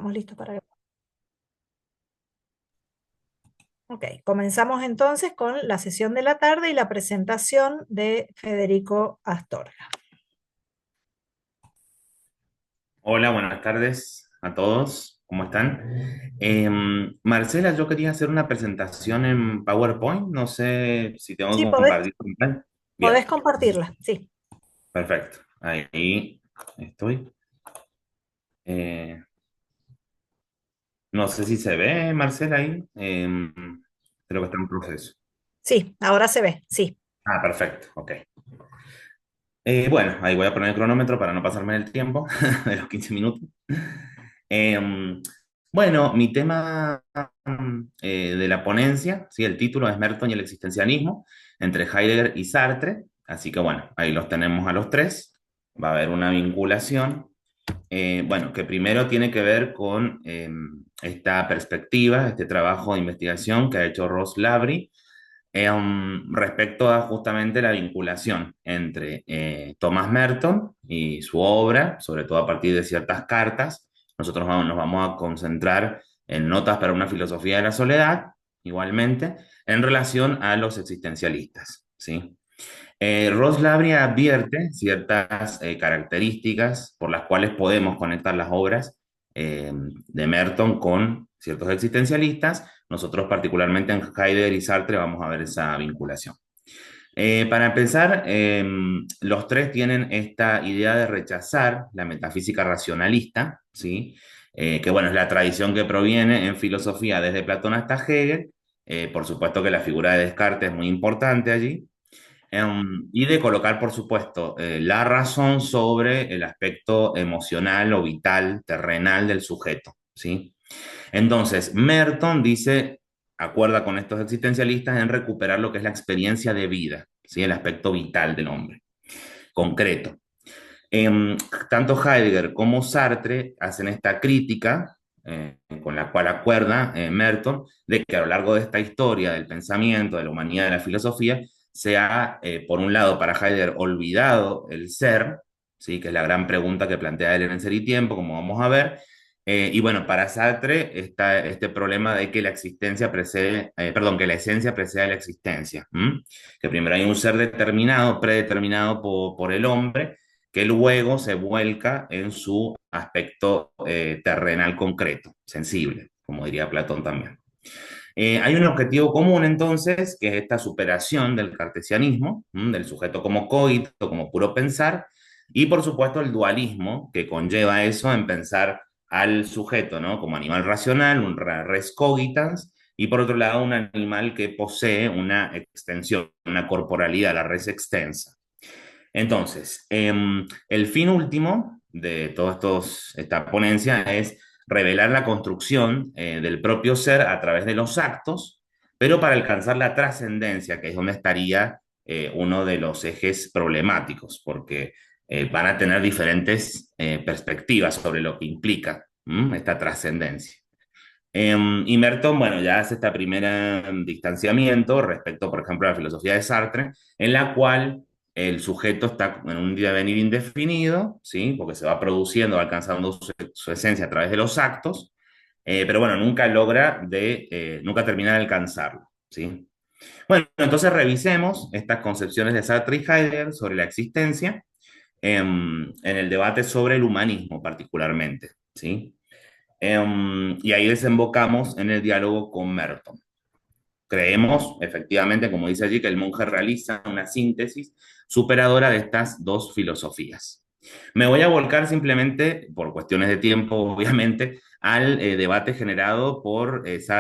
Estamos listos para... Ok, comenzamos entonces con la sesión de la tarde y la presentación de Federico Astorga. Hola, buenas tardes a todos. ¿Cómo están? Marcela, yo quería hacer una presentación en PowerPoint. No sé si tengo Sí, que compartir con tal. podés Bien, compartirla, sí. perfecto. Ahí estoy. Eh, no sé si se ve, Marcela, ahí. Creo que está en proceso. Sí, ahora se ve, sí. Ah, perfecto. Ok. Bueno, ahí voy a poner el cronómetro para no pasarme el tiempo de los 15 minutos. Em, bueno, mi tema de la ponencia, ¿sí? El título es Merton y el existencialismo, entre Heidegger y Sartre. Así que bueno, ahí los tenemos a los tres. Va a haber una vinculación, bueno, que primero tiene que ver con esta perspectiva, este trabajo de investigación que ha hecho Ross Lavery respecto a justamente la vinculación entre Thomas Merton y su obra, sobre todo a partir de ciertas cartas. Nosotros nos vamos a concentrar en Notas para una filosofía de la soledad, igualmente, en relación a los existencialistas, ¿sí? Ross Lavery advierte ciertas características por las cuales podemos conectar las obras de Merton con ciertos existencialistas. Nosotros particularmente en Heidegger y Sartre vamos a ver esa vinculación. Para empezar, los tres tienen esta idea de rechazar la metafísica racionalista, ¿sí? Que bueno, es la tradición que proviene en filosofía desde Platón hasta Hegel. Por supuesto que la figura de Descartes es muy importante allí. Y de colocar, por supuesto, la razón sobre el aspecto emocional o vital, terrenal del sujeto, ¿sí? Entonces, Merton dice, acuerda con estos existencialistas en recuperar lo que es la experiencia de vida, ¿sí? El aspecto vital del hombre, concreto. Tanto Heidegger como Sartre hacen esta crítica, con la cual acuerda Merton, de que a lo largo de esta historia del pensamiento, de la humanidad, de la filosofía, se ha, por un lado, para Heidegger, olvidado el ser, ¿sí? Que es la gran pregunta que plantea él en Ser y Tiempo, como vamos a ver. Y bueno, para Sartre está este problema de que la existencia precede, perdón, que la esencia precede a la existencia. ¿M? Que primero hay un ser determinado, predeterminado por el hombre, que luego se vuelca en su aspecto terrenal concreto, sensible, como diría Platón también. Hay un objetivo común entonces, que es esta superación del cartesianismo, del sujeto como cogito, como puro pensar, y por supuesto el dualismo que conlleva eso en pensar al sujeto, ¿no? Como animal racional, un res cogitans, y por otro lado un animal que posee una extensión, una corporalidad, la res extensa. Entonces, el fin último de esta ponencia es revelar la construcción del propio ser a través de los actos, pero para alcanzar la trascendencia, que es donde estaría uno de los ejes problemáticos, porque van a tener diferentes perspectivas sobre lo que implica esta trascendencia. Y Merton, bueno, ya hace esta primera distanciamiento respecto, por ejemplo, a la filosofía de Sartre, en la cual el sujeto está en un devenir indefinido, ¿sí? Porque se va produciendo, va alcanzando su esencia a través de los actos, pero bueno, nunca termina de alcanzarlo, ¿sí? Bueno, entonces revisemos estas concepciones de Sartre y Heidegger sobre la existencia en el debate sobre el humanismo particularmente, ¿sí? Y ahí desembocamos en el diálogo con Merton. Creemos, efectivamente, como dice allí, que el monje realiza una síntesis superadora de estas dos filosofías. Me voy a volcar simplemente, por cuestiones de tiempo, obviamente, al debate generado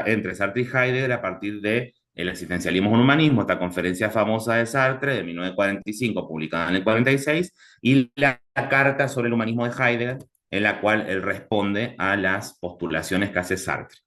entre Sartre y Heidegger a partir de El existencialismo en humanismo, esta conferencia famosa de Sartre de 1945, publicada en el 46, y la carta sobre el humanismo de Heidegger, en la cual él responde a las postulaciones que hace Sartre.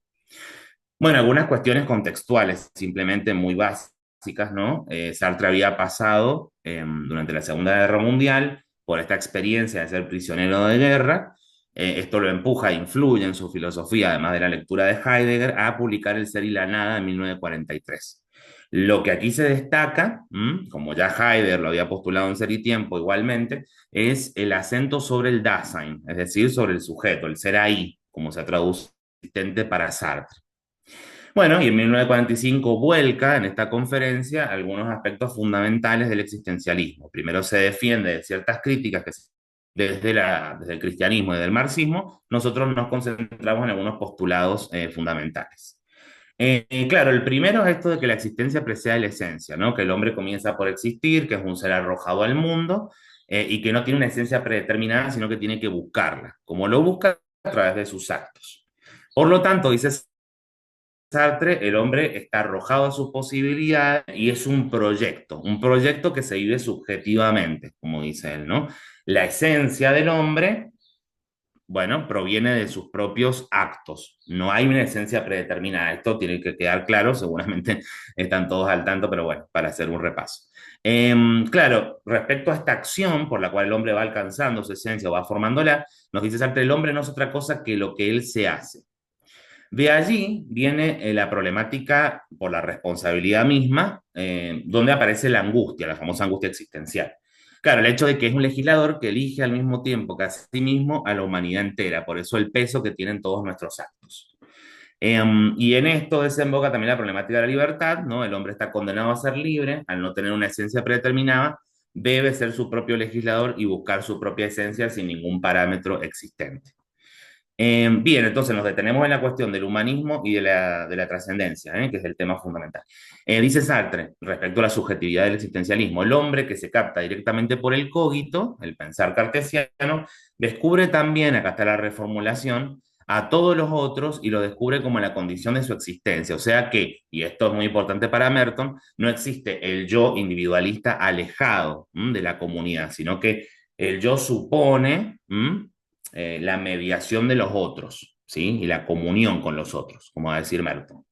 Bueno, algunas cuestiones contextuales, simplemente muy básicas, ¿no? Sartre había pasado durante la Segunda Guerra Mundial por esta experiencia de ser prisionero de guerra. Esto lo empuja, influye en su filosofía, además de la lectura de Heidegger, a publicar El ser y la nada en 1943. Lo que aquí se destaca, como ya Heidegger lo había postulado en Ser y Tiempo igualmente, es el acento sobre el Dasein, es decir, sobre el sujeto, el ser ahí. como se traduce asistente para Sartre. Bueno, y en 1945 vuelca en esta conferencia algunos aspectos fundamentales del existencialismo. Primero se defiende de ciertas críticas que desde el cristianismo y del marxismo, nosotros nos concentramos en algunos postulados fundamentales. Claro, el primero es esto de que la existencia precede a la esencia, ¿no? Que el hombre comienza por existir, que es un ser arrojado al mundo y que no tiene una esencia predeterminada, sino que tiene que buscarla. Como lo busca a través de sus actos. Por lo tanto, dice Sartre, el hombre está arrojado a sus posibilidades y es un proyecto que se vive subjetivamente, como dice él, ¿no? La esencia del hombre, bueno, proviene de sus propios actos. No hay una esencia predeterminada. Esto tiene que quedar claro, seguramente están todos al tanto, pero bueno, para hacer un repaso. Claro, respecto a esta acción por la cual el hombre va alcanzando su esencia o va formándola, nos dice Sartre, el hombre no es otra cosa que lo que él se hace. De allí viene la problemática por la responsabilidad misma, donde aparece la angustia, la famosa angustia existencial. Claro, el hecho de que es un legislador que elige al mismo tiempo que a sí mismo a la humanidad entera, por eso el peso que tienen todos nuestros actos. Y en esto desemboca también la problemática de la libertad, ¿no? El hombre está condenado a ser libre, al no tener una esencia predeterminada, debe ser su propio legislador y buscar su propia esencia sin ningún parámetro existente. Bien, entonces nos detenemos en la cuestión del humanismo y de la trascendencia, que es el tema fundamental. Dice Sartre, respecto a la subjetividad del existencialismo, el hombre que se capta directamente por el cogito, el pensar cartesiano, descubre también, acá está la reformulación, a todos los otros y lo descubre como la condición de su existencia. O sea que, y esto es muy importante para Merton, no existe el yo individualista alejado de la comunidad, sino que el yo supone la mediación de los otros, ¿sí? Y la comunión con los otros, como va a decir Merton.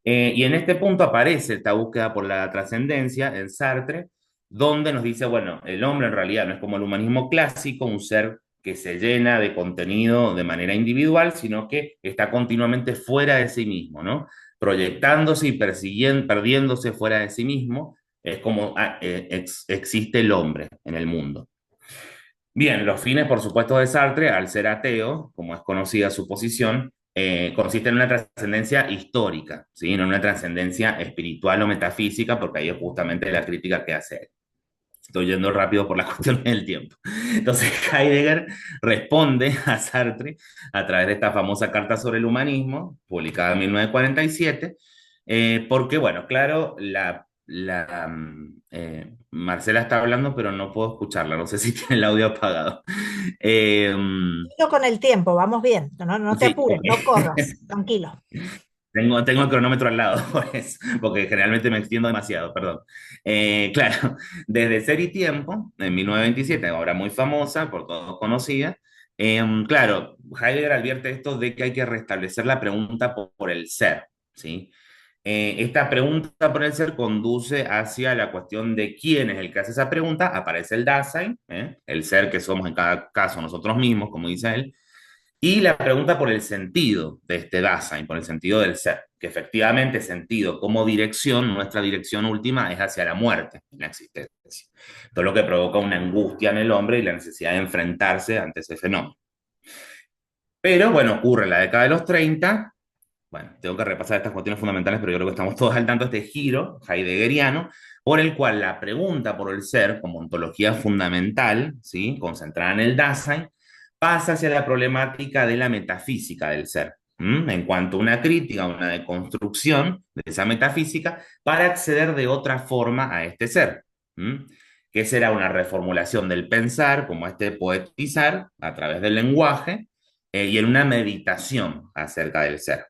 Y en este punto aparece esta búsqueda por la trascendencia en Sartre, donde nos dice, bueno, el hombre en realidad no es como el humanismo clásico, un ser que se llena de contenido de manera individual, sino que está continuamente fuera de sí mismo, ¿no? Proyectándose y persiguiendo, perdiéndose fuera de sí mismo, es como existe el hombre en el mundo. Bien, los fines, por supuesto, de Sartre, al ser ateo, como es conocida su posición, consiste en una trascendencia histórica, ¿sí? No en una trascendencia espiritual o metafísica, porque ahí es justamente la crítica que hace él. Estoy yendo rápido por la cuestión del tiempo. Entonces, Heidegger responde a Sartre a través de esta famosa carta sobre el humanismo, publicada en 1947, porque, bueno, claro, Marcela está hablando, pero no puedo escucharla. No sé si tiene el audio apagado. Eh, Yo con el tiempo, vamos bien, no, no te sí, apures, ok. no corras, tranquilo. Tengo el cronómetro al lado, por eso, porque generalmente me extiendo demasiado, perdón. Claro, desde Ser y Tiempo, en 1927, obra muy famosa, por todos conocida, claro, Heidegger advierte esto de que hay que restablecer la pregunta por el ser, ¿sí? Esta pregunta por el ser conduce hacia la cuestión de quién es el que hace esa pregunta, aparece el Dasein, el ser que somos en cada caso nosotros mismos, como dice él, y la pregunta por el sentido de este Dasein, por el sentido del ser, que efectivamente sentido como dirección, nuestra dirección última es hacia la muerte, la existencia. Todo lo que provoca una angustia en el hombre y la necesidad de enfrentarse ante ese fenómeno. Pero bueno, ocurre en la década de los 30. Bueno, tengo que repasar estas cuestiones fundamentales, pero yo creo que estamos todos al tanto de este giro heideggeriano, por el cual la pregunta por el ser, como ontología fundamental, ¿sí? Concentrada en el Dasein, pasa hacia la problemática de la metafísica del ser, en cuanto a una crítica, una deconstrucción de esa metafísica para acceder de otra forma a este ser, que será una reformulación del pensar, como este poetizar a través del lenguaje, y en una meditación acerca del ser.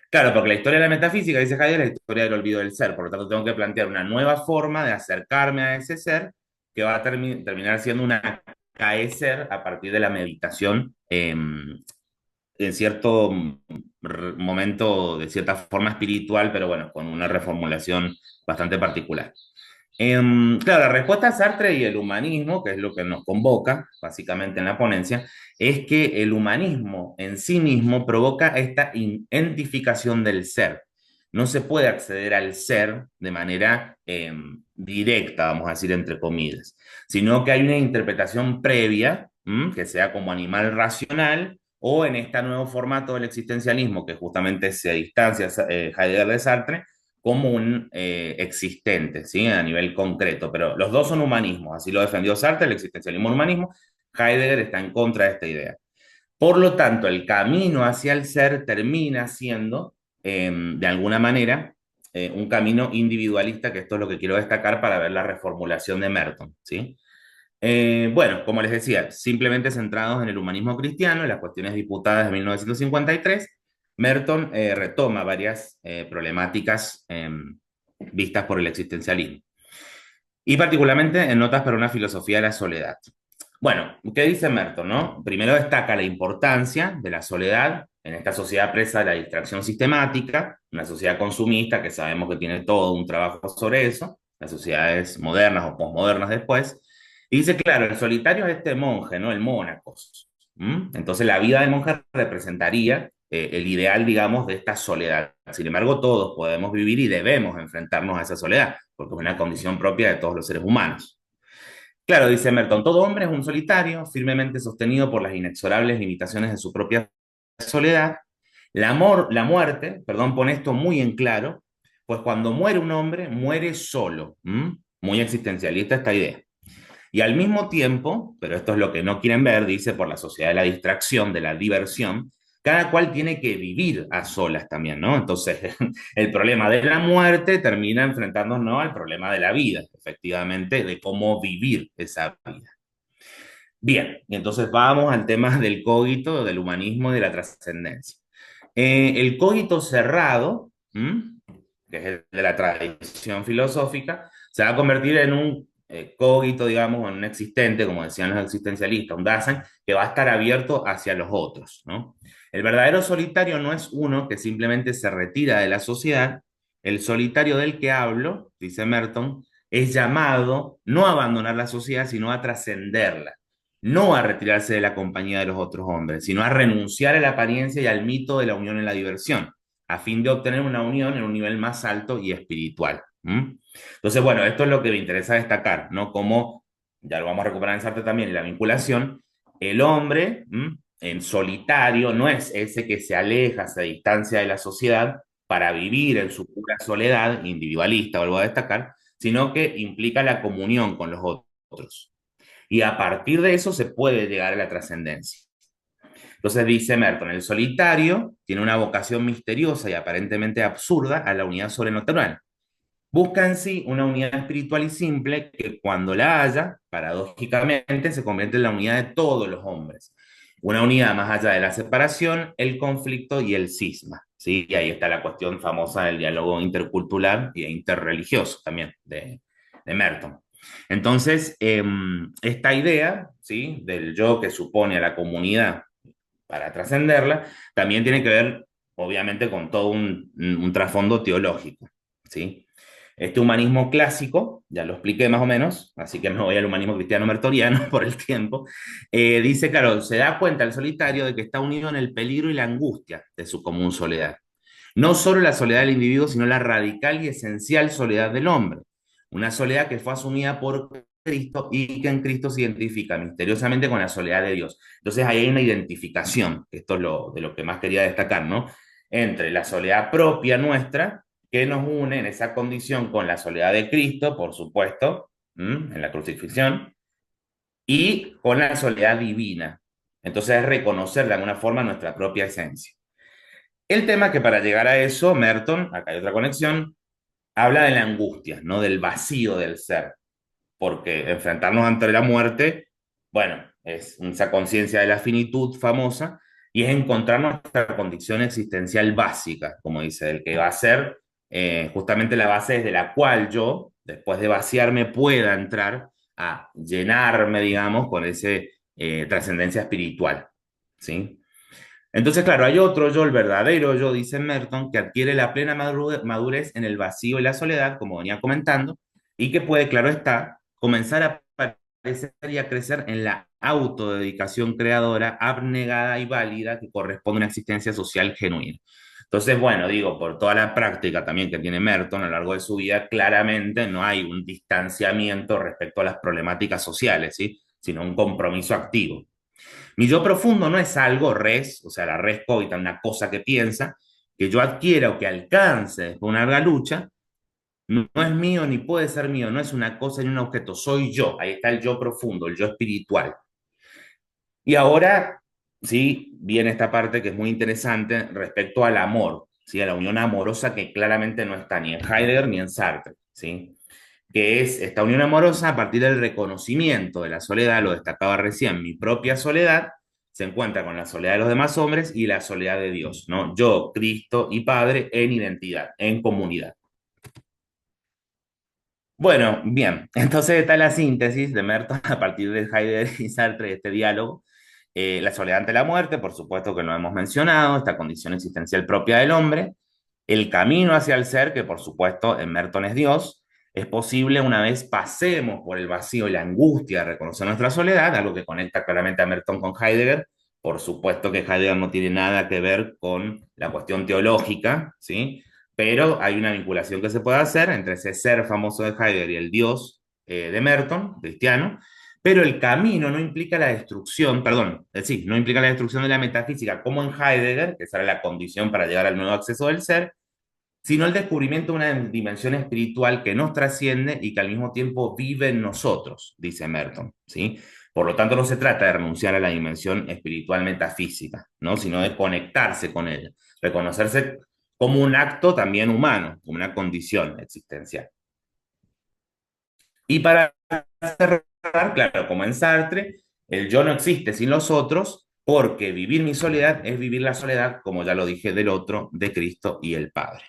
Claro, porque la historia de la metafísica, dice Heidegger, es la historia del olvido del ser. Por lo tanto, tengo que plantear una nueva forma de acercarme a ese ser que va a terminar siendo un acaecer a partir de la meditación en cierto momento, de cierta forma espiritual, pero bueno, con una reformulación bastante particular. Claro, la respuesta a Sartre y el humanismo, que es lo que nos convoca básicamente en la ponencia, es que el humanismo en sí mismo provoca esta identificación del ser. No se puede acceder al ser de manera directa, vamos a decir entre comillas, sino que hay una interpretación previa, que sea como animal racional o en este nuevo formato del existencialismo, que justamente se distancia Heidegger de Sartre, como un existente, ¿sí? A nivel concreto, pero los dos son humanismos, así lo defendió Sartre, el existencialismo y el humanismo. Heidegger está en contra de esta idea. Por lo tanto, el camino hacia el ser termina siendo, de alguna manera, un camino individualista, que esto es lo que quiero destacar para ver la reformulación de Merton, ¿sí? Bueno, como les decía, simplemente centrados en el humanismo cristiano, en las cuestiones disputadas de 1953, Merton retoma varias problemáticas vistas por el existencialismo, y particularmente en Notas para una filosofía de la soledad. Bueno, ¿qué dice Merton, no? Primero destaca la importancia de la soledad en esta sociedad presa de la distracción sistemática, una sociedad consumista que sabemos que tiene todo un trabajo sobre eso, las sociedades modernas o posmodernas después, y dice, claro, el solitario es este monje, ¿no? El mónacos. Entonces la vida del monje representaría el ideal, digamos, de esta soledad. Sin embargo, todos podemos vivir y debemos enfrentarnos a esa soledad, porque es una condición propia de todos los seres humanos. Claro, dice Merton, todo hombre es un solitario, firmemente sostenido por las inexorables limitaciones de su propia soledad. La muerte, perdón, pone esto muy en claro, pues cuando muere un hombre, muere solo. Muy existencialista esta idea. Y al mismo tiempo, pero esto es lo que no quieren ver, dice, por la sociedad de la distracción, de la diversión, cada cual tiene que vivir a solas también, ¿no? Entonces, el problema de la muerte termina enfrentándonos, ¿no?, al problema de la vida, efectivamente, de cómo vivir esa vida. Bien, y entonces vamos al tema del cogito, del humanismo y de la trascendencia. El cogito cerrado, que es el de la tradición filosófica, se va a convertir en un cogito, digamos, en un existente, como decían los existencialistas, un Dasein, que va a estar abierto hacia los otros, ¿no? El verdadero solitario no es uno que simplemente se retira de la sociedad. El solitario del que hablo, dice Merton, es llamado no a abandonar la sociedad, sino a trascenderla, no a retirarse de la compañía de los otros hombres, sino a renunciar a la apariencia y al mito de la unión en la diversión, a fin de obtener una unión en un nivel más alto y espiritual. Entonces, bueno, esto es lo que me interesa destacar, ¿no? Como, ya lo vamos a recuperar en Sartre también, y la vinculación, el hombre en solitario no es ese que se aleja, se distancia de la sociedad para vivir en su pura soledad individualista, vuelvo a destacar, sino que implica la comunión con los otros. Y a partir de eso se puede llegar a la trascendencia. Entonces dice Merton, el solitario tiene una vocación misteriosa y aparentemente absurda a la unidad sobrenatural. Busca en sí una unidad espiritual y simple que cuando la haya, paradójicamente, se convierte en la unidad de todos los hombres. Una unidad más allá de la separación, el conflicto y el cisma. ¿Sí? Y ahí está la cuestión famosa del diálogo intercultural e interreligioso también de Merton. Entonces, esta idea, ¿sí?, del yo que supone a la comunidad para trascenderla, también tiene que ver, obviamente, con todo un trasfondo teológico, ¿sí? Este humanismo clásico, ya lo expliqué más o menos, así que me voy al humanismo cristiano mertoriano por el tiempo, dice, claro, se da cuenta el solitario de que está unido en el peligro y la angustia de su común soledad. No solo la soledad del individuo, sino la radical y esencial soledad del hombre. Una soledad que fue asumida por Cristo y que en Cristo se identifica misteriosamente con la soledad de Dios. Entonces ahí hay una identificación, esto es de lo que más quería destacar, ¿no? Entre la soledad propia nuestra, que nos une en esa condición con la soledad de Cristo, por supuesto, en la crucifixión, y con la soledad divina. Entonces es reconocer de alguna forma nuestra propia esencia. El tema que para llegar a eso, Merton, acá hay otra conexión, habla de la angustia, ¿no? Del vacío del ser, porque enfrentarnos ante la muerte, bueno, es esa conciencia de la finitud famosa, y es encontrar nuestra condición existencial básica, como dice, el que va a ser justamente la base desde la cual yo, después de vaciarme, pueda entrar a llenarme, digamos, con ese trascendencia espiritual, ¿sí? Entonces, claro, hay otro yo, el verdadero yo, dice Merton, que adquiere la plena madurez en el vacío y la soledad, como venía comentando, y que puede, claro está, comenzar a aparecer y a crecer en la autodedicación creadora, abnegada y válida que corresponde a una existencia social genuina. Entonces, bueno, digo, por toda la práctica también que tiene Merton a lo largo de su vida, claramente no hay un distanciamiento respecto a las problemáticas sociales, ¿sí?, sino un compromiso activo. Mi yo profundo no es algo res, o sea, la res cogita, una cosa que piensa, que yo adquiera o que alcance después de una larga lucha, no es mío ni puede ser mío, no es una cosa ni un objeto, soy yo. Ahí está el yo profundo, el yo espiritual. Y ahora, sí, viene esta parte que es muy interesante respecto al amor, ¿sí? A la unión amorosa que claramente no está ni en Heidegger ni en Sartre, ¿sí? Que es esta unión amorosa a partir del reconocimiento de la soledad, lo destacaba recién, mi propia soledad se encuentra con la soledad de los demás hombres y la soledad de Dios, ¿no? Yo, Cristo y Padre en identidad, en comunidad. Bueno, bien, entonces está la síntesis de Merton a partir de Heidegger y Sartre de este diálogo. La soledad ante la muerte, por supuesto que lo hemos mencionado, esta condición existencial propia del hombre, el camino hacia el ser, que por supuesto en Merton es Dios, es posible una vez pasemos por el vacío y la angustia de reconocer nuestra soledad, algo que conecta claramente a Merton con Heidegger. Por supuesto que Heidegger no tiene nada que ver con la cuestión teológica, ¿sí? Pero hay una vinculación que se puede hacer entre ese ser famoso de Heidegger y el Dios de Merton, cristiano, pero el camino no implica la destrucción, perdón, sí, no implica la destrucción de la metafísica como en Heidegger, que será la condición para llegar al nuevo acceso del ser, sino el descubrimiento de una dimensión espiritual que nos trasciende y que al mismo tiempo vive en nosotros, dice Merton, ¿sí? Por lo tanto, no se trata de renunciar a la dimensión espiritual metafísica, ¿no? Sino de conectarse con ella, reconocerse como un acto también humano, como una condición existencial. Y para cerrar, claro, como en Sartre, el yo no existe sin los otros, porque vivir mi soledad es vivir la soledad, como ya lo dije, del otro, de Cristo y el Padre.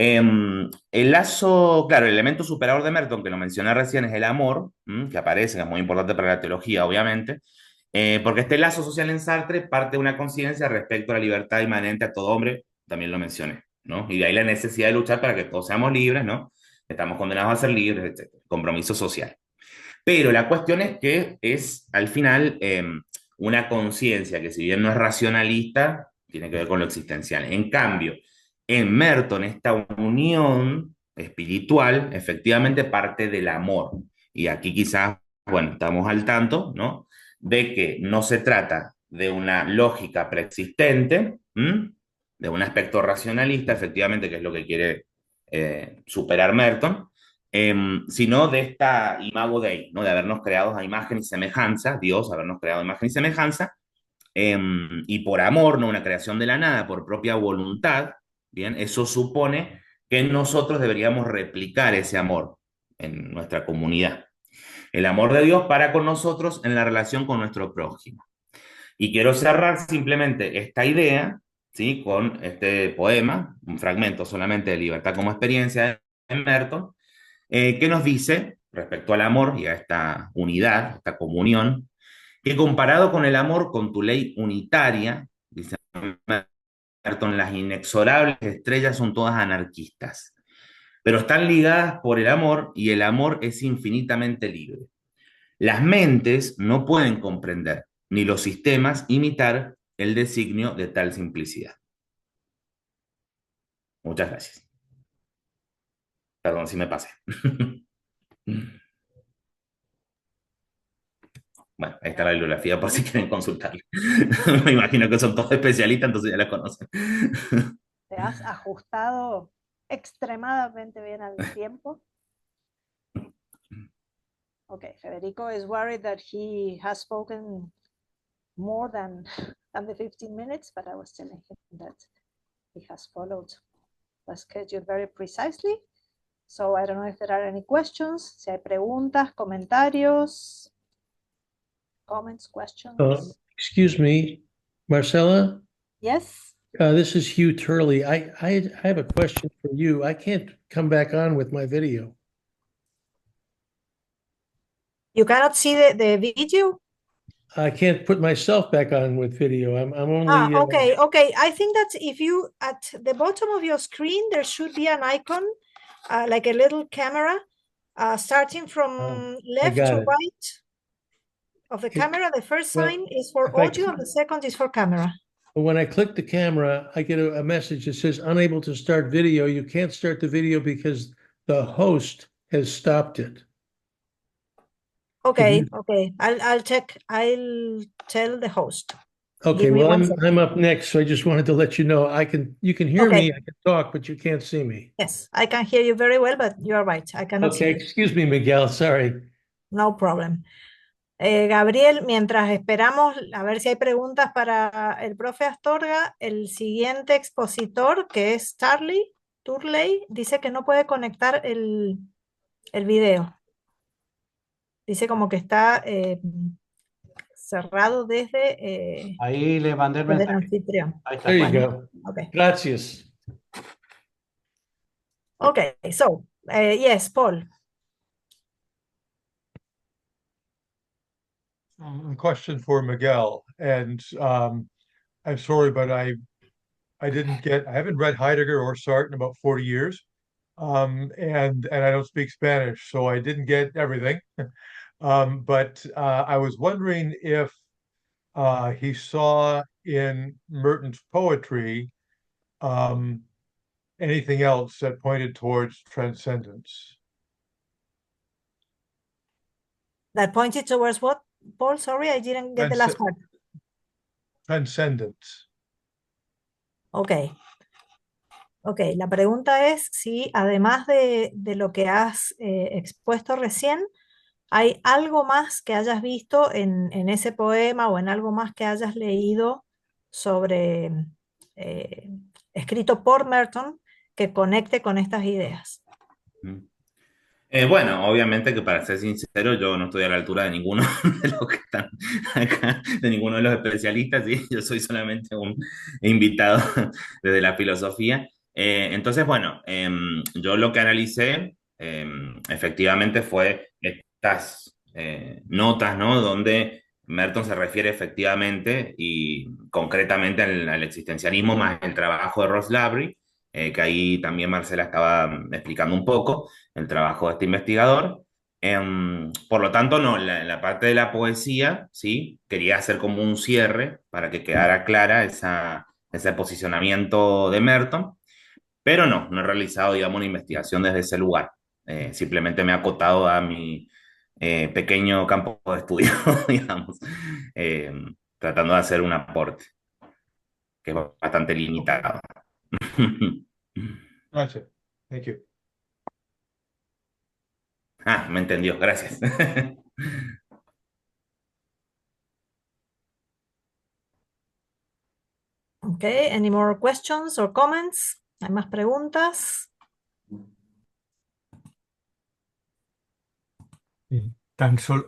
El lazo, claro, el elemento superador de Merton, que lo mencioné recién, es el amor, que aparece, que es muy importante para la teología, obviamente, porque este lazo social en Sartre parte de una conciencia respecto a la libertad inmanente a todo hombre, también lo mencioné, ¿no? Y de ahí la necesidad de luchar para que todos seamos libres, ¿no? Estamos condenados a ser libres, etc. Compromiso social. Pero la cuestión es que es, al final, una conciencia que si bien no es racionalista, tiene que ver con lo existencial. En cambio, en Merton, esta unión espiritual efectivamente parte del amor. Y aquí quizás, bueno, estamos al tanto, ¿no? De que no se trata de una lógica preexistente, de un aspecto racionalista, efectivamente, que es lo que quiere superar Merton, sino de esta imago Dei, ¿no? De habernos creado a imagen y semejanza, Dios, habernos creado a imagen y semejanza, y por amor, no una creación de la nada, por propia voluntad, ¿bien? Eso supone que nosotros deberíamos replicar ese amor en nuestra comunidad. El amor de Dios para con nosotros en la relación con nuestro prójimo. Y quiero cerrar simplemente esta idea, ¿sí? Con este poema, un fragmento solamente de Libertad como experiencia de Merton, que nos dice, respecto al amor y a esta unidad, esta comunión, que comparado con el amor, con tu ley unitaria, dice Merton, las inexorables estrellas son todas anarquistas, pero están ligadas por el amor y el amor es infinitamente libre. Las mentes no pueden comprender, ni los sistemas imitar el designio de tal simplicidad. Muchas gracias. Perdón si me pasé. Bueno, ahí está la bibliografía por si quieren consultarla. Me imagino que son todos especialistas, entonces ya la conocen. Te has ajustado extremadamente bien al tiempo. Okay, Federico is worried that he has spoken more than the 15 minutes, but I was telling him that he has followed the schedule very precisely. So I don't know if there are any questions. Si hay preguntas, comentarios, comments, questions. Excuse me, Marcella. Yes. This is Hugh Turley. I have a question for you. I can't come back on with my video. You cannot see the video? I can't put myself back on with video. I'm only. Okay. I think that if you, at the bottom of your screen, there should be an icon, like a little camera, starting from left to right of the camera. The first sign is for audio and the second is for camera. When I click the camera, I get a message that says unable to start video. You can't start the video because the host has stopped it. Okay, okay. I'll check. I'll tell the host. Okay, Give me well, one I'm second. up next, so I just wanted to let you know you can hear Okay. me, I can talk, but you can't see me. Yes, I can hear you very well, but you're right. I cannot see Okay, you. excuse me, Miguel, sorry. No problem. Gabriel, mientras esperamos a ver si hay preguntas para el profe Astorga, el siguiente expositor, que es Turley, dice que no puede conectar el video. Dice como que está cerrado desde Ahí le mandé el el mensaje. anfitrión. Ahí está. There you Bueno, go. okay. Gracias. Okay, so yes, Paul. A question for Miguel, and I'm sorry, but I haven't read Heidegger or Sartre in about 40 years, and I don't speak Spanish, so I didn't get everything. But I was wondering if he saw in Merton's poetry anything else that pointed towards transcendence. That pointed towards what, Paul? Sorry, I didn't get the last part. Transcendence. Ok. Ok, la pregunta es si además de lo que has expuesto recién, ¿hay algo más que hayas visto en ese poema o en algo más que hayas leído sobre, escrito por Merton, que conecte con estas ideas? Bueno, obviamente que para ser sincero, yo no estoy a la altura de ninguno de los que están acá, de ninguno de los especialistas, ¿sí? Yo soy solamente un invitado desde la filosofía. Entonces, bueno, yo lo que analicé efectivamente fue estas notas, ¿no? Donde Merton se refiere efectivamente y concretamente al existencialismo más el trabajo de Ross Lavery, que ahí también Marcela estaba explicando un poco el trabajo de este investigador. Por lo tanto, no, la parte de la poesía, ¿sí? Quería hacer como un cierre para que quedara clara ese posicionamiento de Merton, pero no he realizado, digamos, una investigación desde ese lugar. Simplemente me he acotado a mi pequeño campo de estudio, digamos, eh, tratando de hacer un aporte que es bastante limitado. Gotcha. Thank you. Ah, me entendió, gracias. Okay, any more questions or comments? ¿Hay más preguntas?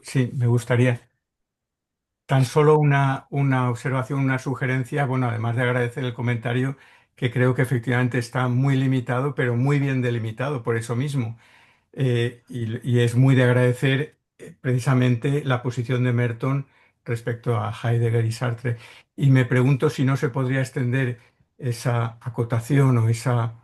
Sí, me gustaría. Tan solo una observación, una sugerencia, bueno, además de agradecer el comentario, que creo que efectivamente está muy limitado, pero muy bien delimitado por eso mismo. Y es muy de agradecer precisamente la posición de Merton respecto a Heidegger y Sartre. Y me pregunto si no se podría extender esa acotación o esa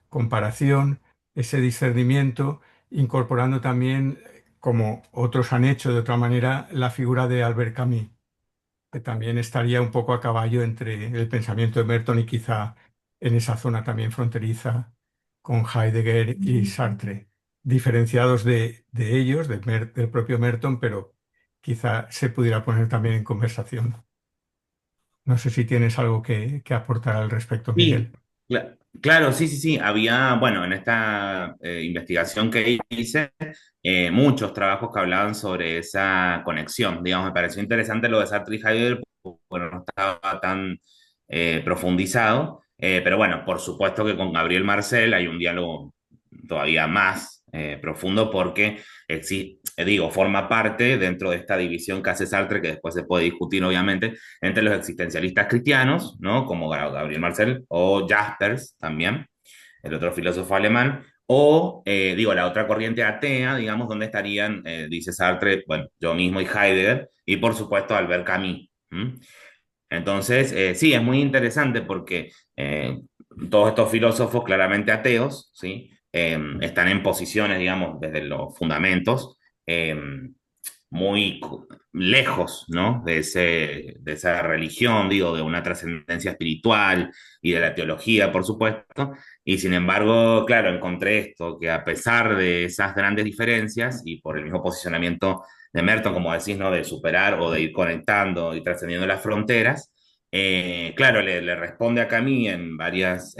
comparación, ese discernimiento, incorporando también, como otros han hecho de otra manera, la figura de Albert Camus, que también estaría un poco a caballo entre el pensamiento de Merton y quizá en esa zona también fronteriza con Heidegger y Sartre, diferenciados de ellos, del propio Merton, pero quizá se pudiera poner también en conversación. No sé si tienes algo que aportar al respecto, Sí, Miguel. claro, sí, sí, sí. Había, bueno, en esta investigación que hice, muchos trabajos que hablaban sobre esa conexión. Digamos, me pareció interesante lo de Sartre y Heidegger, porque bueno, no estaba tan profundizado. Pero bueno, por supuesto que con Gabriel Marcel hay un diálogo todavía más profundo porque digo, forma parte dentro de esta división que hace Sartre, que después se puede discutir obviamente, entre los existencialistas cristianos, ¿no? Como Gabriel Marcel, o Jaspers también, el otro filósofo alemán, o, digo, la otra corriente atea, digamos, donde estarían, dice Sartre, bueno, yo mismo y Heidegger, y por supuesto Albert Camus. Entonces, sí, es muy interesante porque todos estos filósofos claramente ateos, ¿sí? Están en posiciones, digamos, desde los fundamentos, eh, muy lejos, ¿no? De esa religión, digo, de una trascendencia espiritual y de la teología, por supuesto. Y sin embargo, claro, encontré esto, que a pesar de esas grandes diferencias y por el mismo posicionamiento Merton, como decís, ¿no? De superar o de ir conectando y trascendiendo las fronteras. Claro, le responde a Camus en varias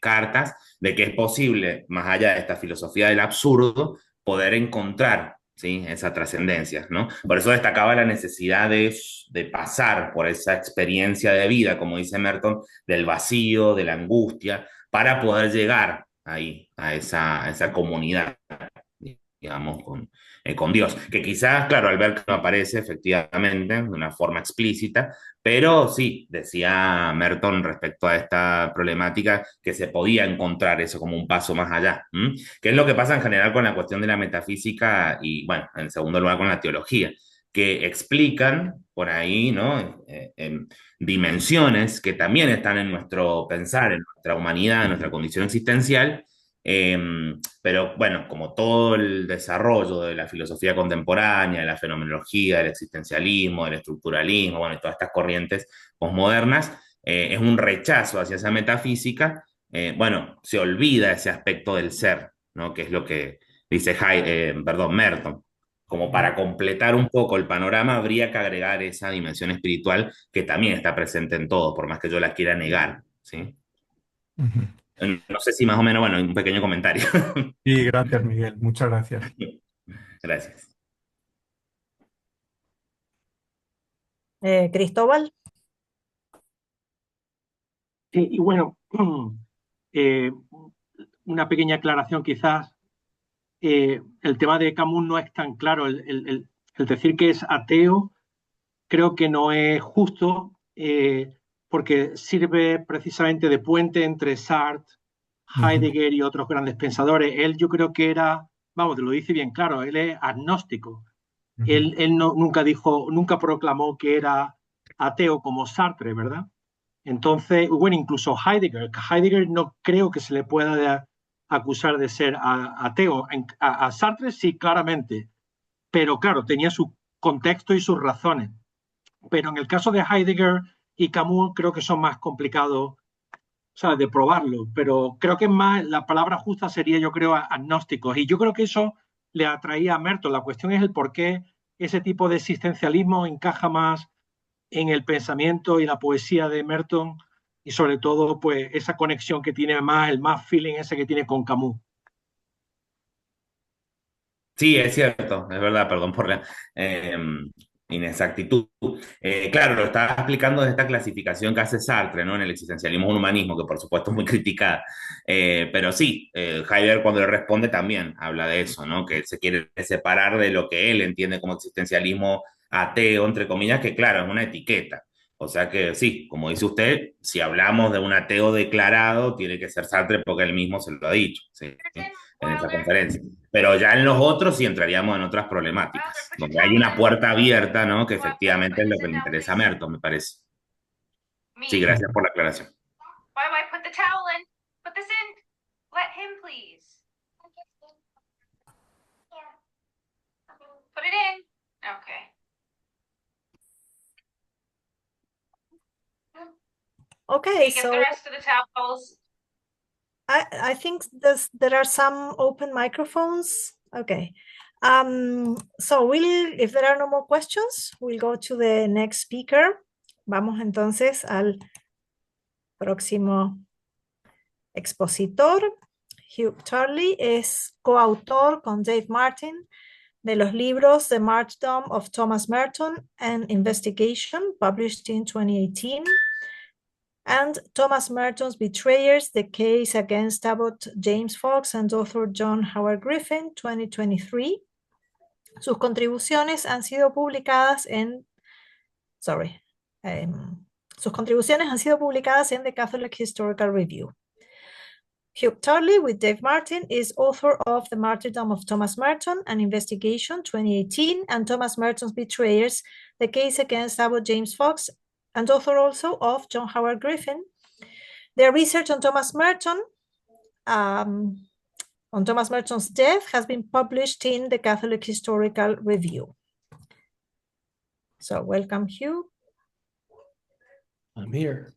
cartas de que es posible, más allá de esta filosofía del absurdo, poder encontrar, ¿sí? Esa trascendencia, ¿no? Por eso destacaba la necesidad de pasar por esa experiencia de vida, como dice Merton, del vacío, de la angustia, para poder llegar ahí, a esa comunidad, digamos, con Dios, que quizás, claro, al ver que no aparece efectivamente de una forma explícita, pero sí, decía Merton respecto a esta problemática que se podía encontrar eso como un paso más allá, ¿m? Que es lo que pasa en general con la cuestión de la metafísica y, bueno, en segundo lugar con la teología, que explican por ahí, ¿no? En dimensiones que también están en nuestro pensar, en nuestra humanidad, en nuestra condición existencial, pero bueno, como todo el desarrollo de la filosofía contemporánea, de la fenomenología, del existencialismo, del estructuralismo, bueno, y todas estas corrientes posmodernas, es un rechazo hacia esa metafísica, bueno, se olvida ese aspecto del ser, ¿no? Que es lo que dice Merton. Como para completar un poco el panorama, habría que agregar esa dimensión espiritual que también está presente en todo, por más que yo la quiera negar, ¿sí? No sé si más o menos, bueno, un pequeño comentario. Y gracias, Miguel. Muchas gracias. Gracias. Cristóbal. Y bueno, una pequeña aclaración quizás. El tema de Camus no es tan claro. El decir que es ateo creo que no es justo, porque sirve precisamente de puente entre Sartre, Heidegger y otros grandes pensadores. Él yo creo que era, vamos, te lo dice bien claro, él es agnóstico. Él nunca proclamó que era ateo como Sartre, ¿verdad? Entonces, bueno, incluso Heidegger no creo que se le pueda acusar de ser ateo. A Sartre sí, claramente, pero claro, tenía su contexto y sus razones. Pero en el caso de Heidegger y Camus creo que son más complicados, ¿sabes?, de probarlo, pero creo que es más, la palabra justa sería, yo creo, agnósticos. Y yo creo que eso le atraía a Merton. La cuestión es el por qué ese tipo de existencialismo encaja más en el pensamiento y la poesía de Merton, y sobre todo, pues, esa conexión que tiene más, el más feeling ese que tiene con Camus. Sí, es cierto, es verdad, perdón por la inexactitud. Claro, lo estaba explicando desde esta clasificación que hace Sartre, ¿no? En el existencialismo un humanismo, que por supuesto es muy criticada. Pero sí, Heidegger cuando le responde también habla de eso, ¿no? Que se quiere separar de lo que él entiende como existencialismo ateo, entre comillas, que claro, es una etiqueta. O sea que sí, como dice usted, si hablamos de un ateo declarado, tiene que ser Sartre porque él mismo se lo ha dicho, ¿sí? En esa conferencia. Pero ya en los otros sí entraríamos en otras problemáticas, donde hay una puerta abierta, ¿no? Que efectivamente es lo que le interesa a Merton, me parece. Sí, gracias por la aclaración. Okay, so I think there are some open microphones. Okay. So if there are no more questions, we'll go to the next speaker. Vamos entonces al próximo expositor. Hugh Turley es coautor con Dave Martin de los libros The Martyrdom of Thomas Merton and Investigation, published in 2018, and Thomas Merton's Betrayers, The Case Against Abbot James Fox and Author John Howard Griffin, 2023. Sus contribuciones han sido publicadas en The Catholic Historical Review. Hugh Turley, with Dave Martin, is author of The Martyrdom of Thomas Merton, An Investigation, 2018, and Thomas Merton's Betrayers, The Case Against Abbot James Fox, and author also of John Howard Griffin. Their research on Thomas Merton, on Thomas Merton's death, has been published in the Catholic Historical Review. So welcome, Hugh. I'm here.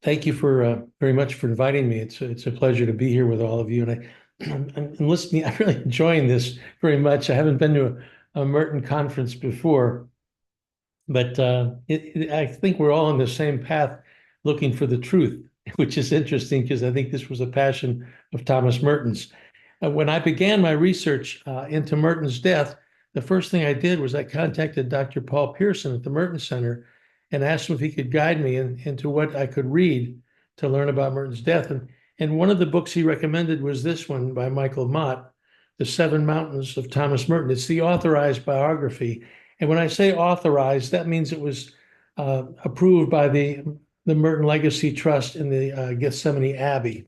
Thank you for very much for inviting me. It's a pleasure to be here with all of you, and I'm listening. I'm really enjoying this very much. I haven't been to a Merton conference before, but I think we're all on the same path looking for the truth, which is interesting because I think this was a passion of Thomas Merton's. When I began my research into Merton's death, the first thing I did was I contacted Dr. Paul Pearson at the Merton Center and asked him if he could guide me into what I could read to learn about Merton's death. And one of the books he recommended was this one by Michael Mott, The Seven Mountains of Thomas Merton. It's the authorized biography. And when I say authorized, that means it was approved by the Merton Legacy Trust in the Gethsemane Abbey.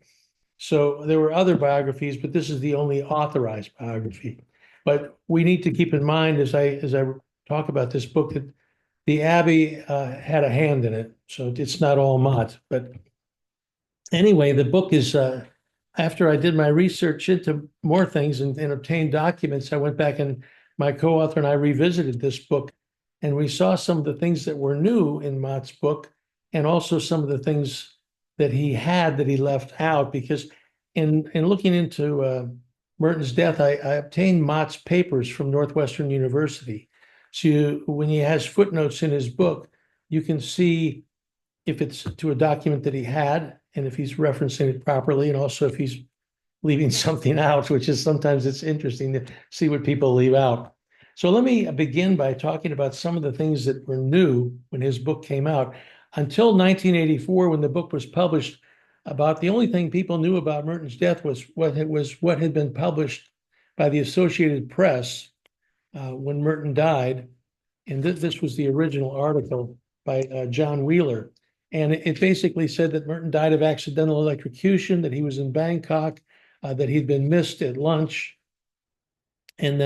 So there were other biographies, but this is the only authorized biography. But we need to keep in mind as I talk about this book that the Abbey had a hand in it. So it's not all Mott. But anyway, the book is, after I did my research into more things and obtained documents, I went back and my co-author and I revisited this book, and we saw some of the things that were new in Mott's book and also some of the things that he had that he left out, because in looking into Merton's death, I obtained Mott's papers from Northwestern University. So when he has footnotes in his book, you can see if it's to a document that he had and if he's referencing it properly, and also if he's leaving something out, which is sometimes it's interesting to see what people leave out. So let me begin by talking about some of the things that were new when his book came out. Until 1984, when the book was published, about the only thing people knew about Merton's death was what had been published by the Associated Press when Merton died. And this was the original article by John Wheeler. And it basically said that Merton died of accidental electrocution, that he was in Bangkok, that he'd been missed at lunch, and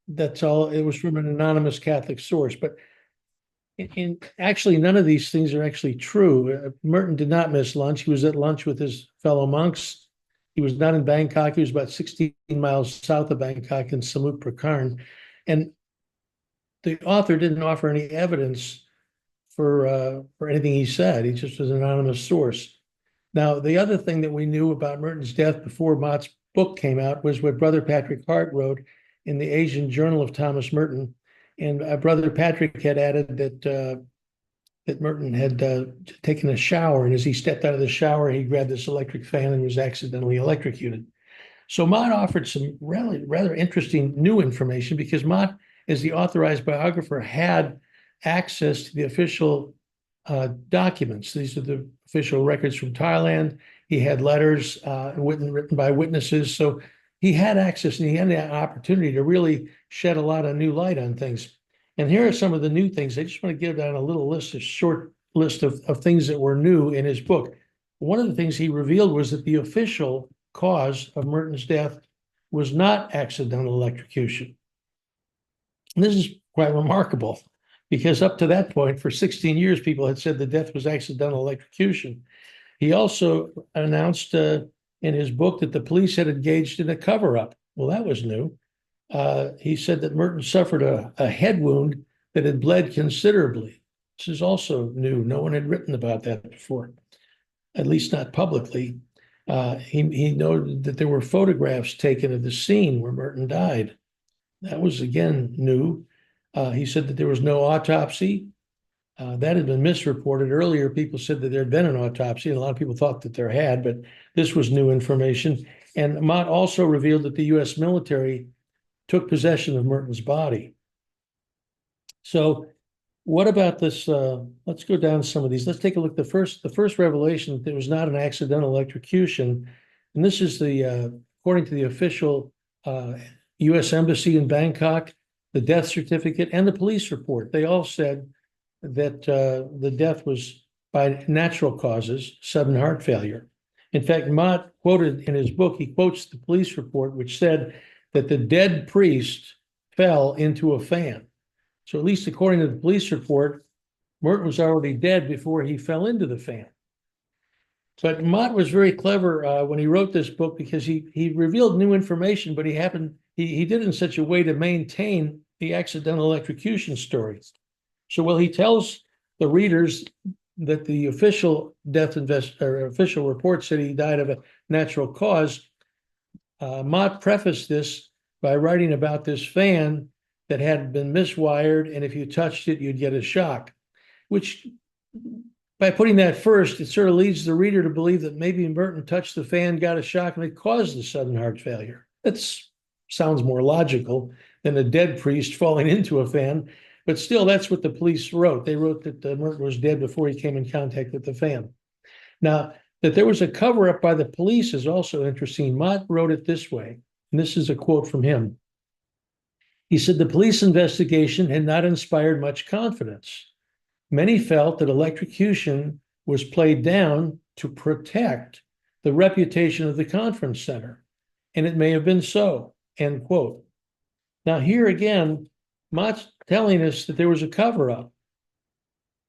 that's all. It was from an anonymous Catholic source. But actually, none of these things are actually true. Merton did not miss lunch. He was at lunch with his fellow monks. He was not in Bangkok. He was about 16 miles south of Bangkok in Samut Prakarn. And the author didn't offer any evidence for anything he said. He just was an anonymous source. Now, the other thing that we knew about Merton's death before Mott's book came out was what Brother Patrick Hart wrote in the Asian Journal of Thomas Merton. And Brother Patrick had added that Merton had taken a shower, and as he stepped out of the shower, he grabbed this electric fan and was accidentally electrocuted. So Mott offered some rather interesting new information, because Mott, as the authorized biographer, had access to the official documents. These are the official records from Thailand. He had letters written by witnesses. So he had access, and he had an opportunity to really shed a lot of new light on things. And here are some of the new things. I just want to give down a little list, a short list of things that were new in his book. One of the things he revealed was that the official cause of Merton's death was not accidental electrocution. And this is quite remarkable, because up to that point, for 16 years, people had said the death was accidental electrocution. He also announced in his book that the police had engaged in a cover-up. Well, that was new. He said that Merton suffered a head wound that had bled considerably. This is also new. No one had written about that before, at least not publicly. He noted that there were photographs taken of the scene where Merton died. That was, again, new. He said that there was no autopsy. That had been misreported. Earlier, people said that there had been an autopsy, and a lot of people thought that there had, but this was new information. And Mott also revealed that the U.S. military took possession of Merton's body. So what about this? Let's go down some of these. Let's take a look. The first revelation that there was not an accidental electrocution, and this is according to the official U.S. Embassy in Bangkok, the death certificate, and the police report. They all said that the death was by natural causes, sudden heart failure. In fact, Mott quoted in his book, he quotes the police report, which said that the dead priest fell into a fan. So at least according to the police report, Merton was already dead before he fell into the fan. But Mott was very clever when he wrote this book, because he revealed new information, but he did it in such a way to maintain the accidental electrocution stories. So while he tells the readers that the official official report said he died of a natural cause, Mott prefaced this by writing about this fan that had been miswired, and if you touched it, you'd get a shock, which by putting that first, it sort of leads the reader to believe that maybe Merton touched the fan, got a shock, and it caused the sudden heart failure. That sounds more logical than a dead priest falling into a fan, but still, that's what the police wrote. They wrote that Merton was dead before he came in contact with the fan. Now, that there was a cover-up by the police is also interesting. Mott wrote it this way, and this is a quote from him. He said, the police investigation had not inspired much confidence. Many felt that electrocution was played down to protect the reputation of the conference center, and it may have been so, end quote. Now, here again, Mott's telling us that there was a cover-up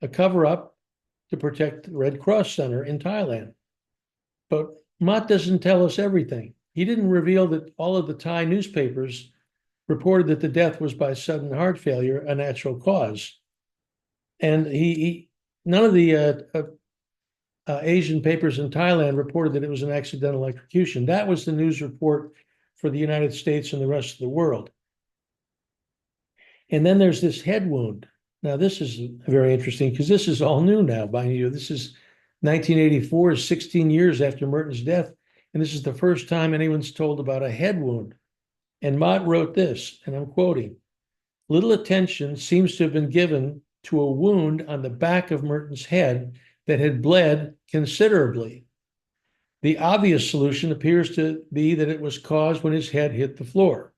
to protect the Red Cross Center in Thailand. But Mott doesn't tell us everything. He didn't reveal that all of the Thai newspapers reported that the death was by sudden heart failure, a natural cause. And none of the Asian papers in Thailand reported that it was an accidental electrocution. That was the news report for the United States and the rest of the world. And then there's this head wound. Now, this is very interesting because this is all new now, mind you. This is 1984, 16 years after Merton's death, and this is the first time anyone's told about a head wound. And Mott wrote this, and I'm quoting, little attention seems to have been given to a wound on the back of Merton's head that had bled considerably. The obvious solution appears to be that it was caused when his head hit the floor.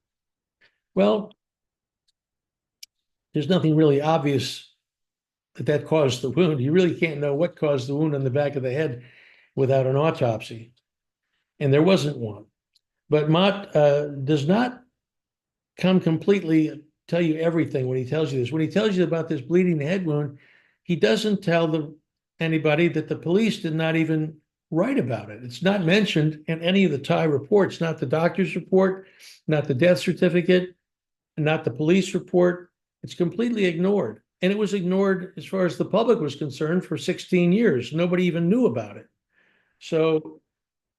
Well, there's nothing really obvious that caused the wound. You really can't know what caused the wound on the back of the head without an autopsy. And there wasn't one. But Mott does not come completely tell you everything when he tells you this. When he tells you about this bleeding head wound, he doesn't tell anybody that the police did not even write about it. It's not mentioned in any of the Thai reports, not the doctor's report, not the death certificate, not the police report. It's completely ignored. And it was ignored as far as the public was concerned for 16 years. Nobody even knew about it. So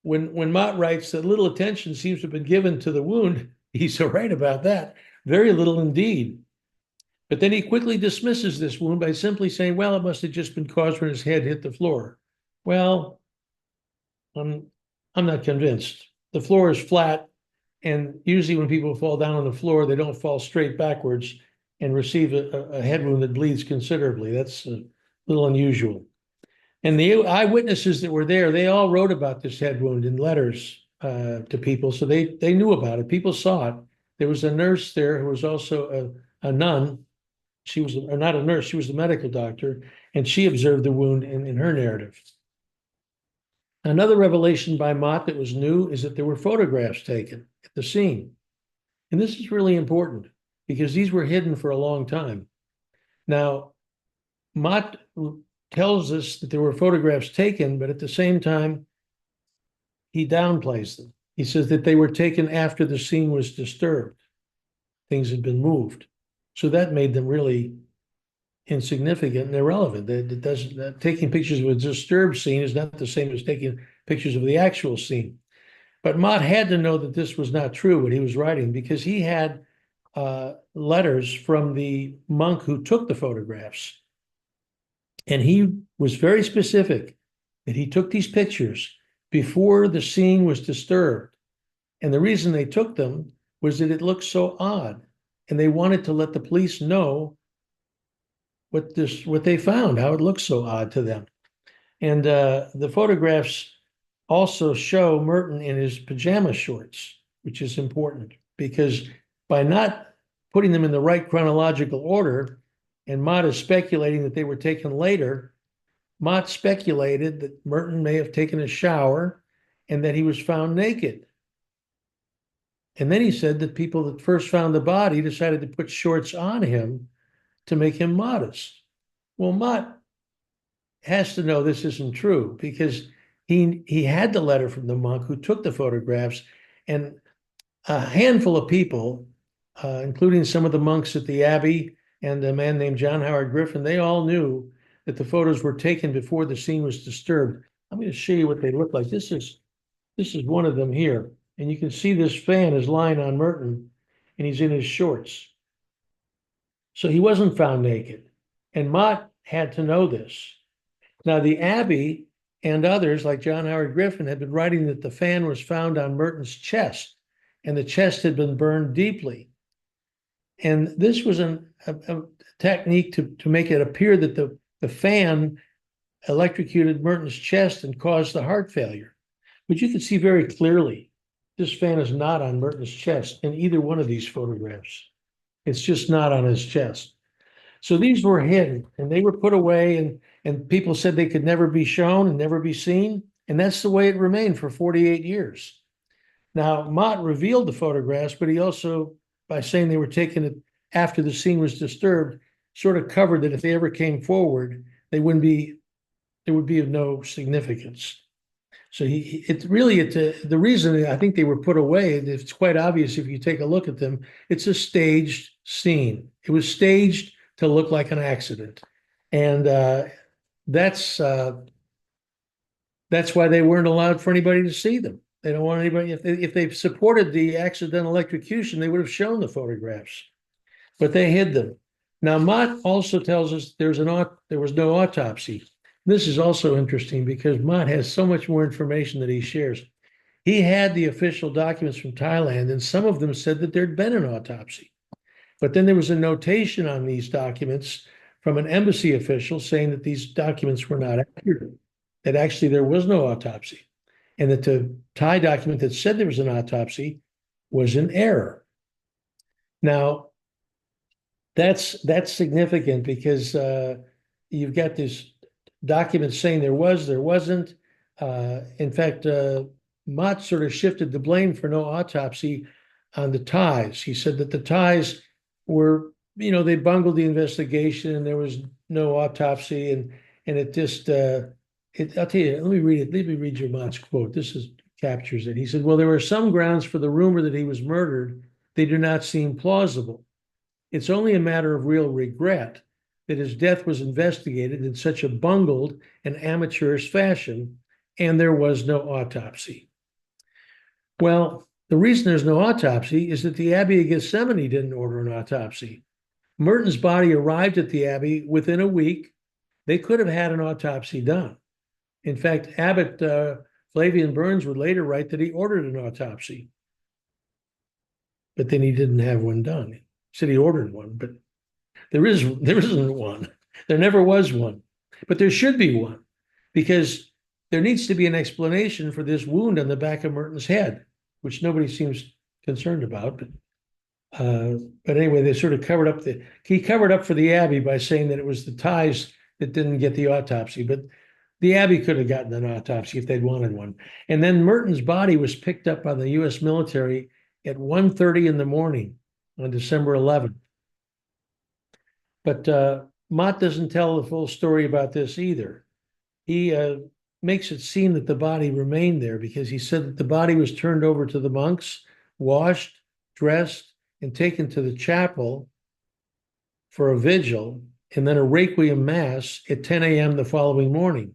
when Mott writes that little attention seems to have been given to the wound, he's so right about that. Very little indeed. But then he quickly dismisses this wound by simply saying, well, it must have just been caused when his head hit the floor. Well, I'm not convinced. The floor is flat, and usually when people fall down on the floor, they don't fall straight backwards and receive a head wound that bleeds considerably. That's a little unusual. And the eyewitnesses that were there, they all wrote about this head wound in letters to people, so they knew about it. People saw it. There was a nurse there who was also a nun. She was not a nurse, she was the medical doctor, and she observed the wound in her narrative. Another revelation by Mott that was new is that there were photographs taken at the scene. And this is really important because these were hidden for a long time. Now, Mott tells us that there were photographs taken, but at the same time, he downplays them. He says that they were taken after the scene was disturbed. Things had been moved. So that made them really insignificant and irrelevant. Taking pictures of a disturbed scene is not the same as taking pictures of the actual scene. But Mott had to know that this was not true, what he was writing, because he had letters from the monk who took the photographs. And he was very specific that he took these pictures before the scene was disturbed. And the reason they took them was that it looked so odd. And they wanted to let the police know what they found, how it looked so odd to them. And the photographs also show Merton in his pajama shorts, which is important because by not putting them in the right chronological order, and Mott is speculating that they were taken later, Mott speculated that Merton may have taken a shower and that he was found naked. And then he said that people that first found the body decided to put shorts on him to make him modest. Well, Mott has to know this isn't true because he had the letter from the monk who took the photographs, and a handful of people, including some of the monks at the Abbey and a man named John Howard Griffin, they all knew that the photos were taken before the scene was disturbed. I'm going to show you what they look like. This is one of them here. And you can see this fan is lying on Merton, and he's in his shorts. So he wasn't found naked. And Mott had to know this. Now, the Abbey and others, like John Howard Griffin, had been writing that the fan was found on Merton's chest, and the chest had been burned deeply. And this was a technique to make it appear that the fan electrocuted Merton's chest and caused the heart failure. But you can see very clearly this fan is not on Merton's chest in either one of these photographs. It's just not on his chest. So these were hidden, and they were put away, and people said they could never be shown and never be seen. And that's the way it remained for 48 years. Now, Mott revealed the photographs, but he also, by saying they were taken after the scene was disturbed, sort of covered that if they ever came forward, there would be of no significance. So the reason I think they were put away, it's quite obvious if you take a look at them, it's a staged scene. It was staged to look like an accident. And that's why they weren't allowed for anybody to see them. They don't want anybody, if they supported the accidental electrocution, they would have shown the photographs, but they hid them. Now, Mott also tells us there was no autopsy. This is also interesting because Mott has so much more information that he shares. He had the official documents from Thailand, and some of them said that there'd been an autopsy. But then there was a notation on these documents from an embassy official saying that these documents were not accurate, that actually there was no autopsy, and that the Thai document that said there was an autopsy was in error. Now, that's significant because you've got this document saying there wasn't. In fact, Mott sort of shifted the blame for no autopsy on the Thais. He said that the Thais were, they bungled the investigation and there was no autopsy, and it just, I'll tell you, let me read your Mott's quote. This captures it. He said, well, there were some grounds for the rumor that he was murdered. They do not seem plausible. It's only a matter of real regret that his death was investigated in such a bungled and amateurish fashion, and there was no autopsy. Well, the reason there's no autopsy is that the Abbey of Gethsemane didn't order an autopsy. Merton's body arrived at the Abbey within a week. They could have had an autopsy done. In fact, Abbot Flavian Burns would later write that he ordered an autopsy, but then he didn't have one done. He said he ordered one, but there isn't one. There never was one, but there should be one, because there needs to be an explanation for this wound on the back of Merton's head, which nobody seems concerned about. But anyway, they sort of covered up for the Abbey by saying that it was the Thais that didn't get the autopsy, but the Abbey could have gotten an autopsy if they'd wanted one. And then Merton's body was picked up by the U.S. military at 1:30 in the morning on December 11th. But Mott doesn't tell the full story about this either. He makes it seem that the body remained there because he said that the body was turned over to the monks, washed, dressed, and taken to the chapel for a vigil, and then a requiem mass at 10 a.m. the following morning.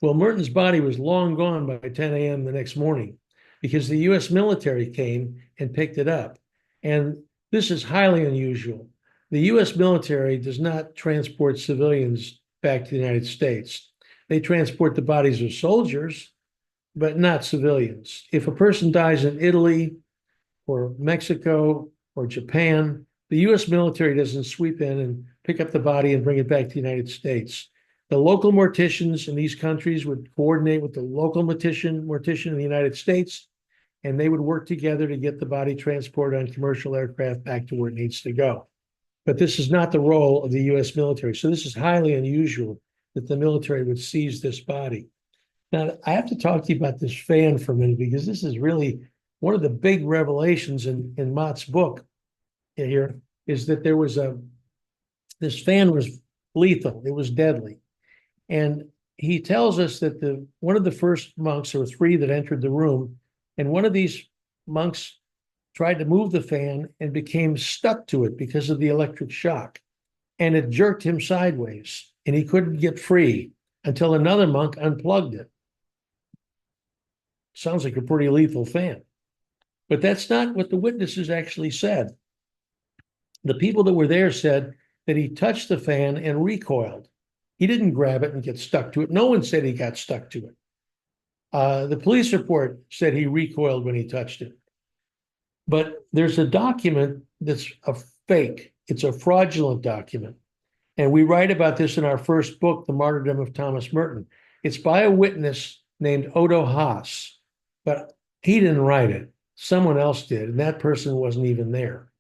Well, Merton's body was long gone by 10 a.m. the next morning because the U.S. military came and picked it up. And this is highly unusual. The U.S. military does not transport civilians back to the United States. They transport the bodies of soldiers, but not civilians. If a person dies in Italy or Mexico or Japan, the U.S. military doesn't sweep in and pick up the body and bring it back to the United States. The local morticians in these countries would coordinate with the local mortician in the United States, and they would work together to get the body transported on commercial aircraft back to where it needs to go. But this is not the role of the U.S. military. So this is highly unusual that the military would seize this body. Now, I have to talk to you about this fan for a minute, because this is really one of the big revelations in Mott's book here, is that there was this fan was lethal. It was deadly. And he tells us that one of the first monks, there were three that entered the room, and one of these monks tried to move the fan and became stuck to it because of the electric shock. And it jerked him sideways. and he couldn't get free until another monk unplugged it. Sounds like a pretty lethal fan. But that's not what the witnesses actually said. The people that were there said that he touched the fan and recoiled. He didn't grab it and get stuck to it. No one said he got stuck to it. The police report said he recoiled when he touched it. But there's a document that's a fake. It's a fraudulent document. And we write about this in our first book, The Martyrdom of Thomas Merton. It's by a witness named Odo Haas, but he didn't write it. Someone else did, and that person wasn't even there,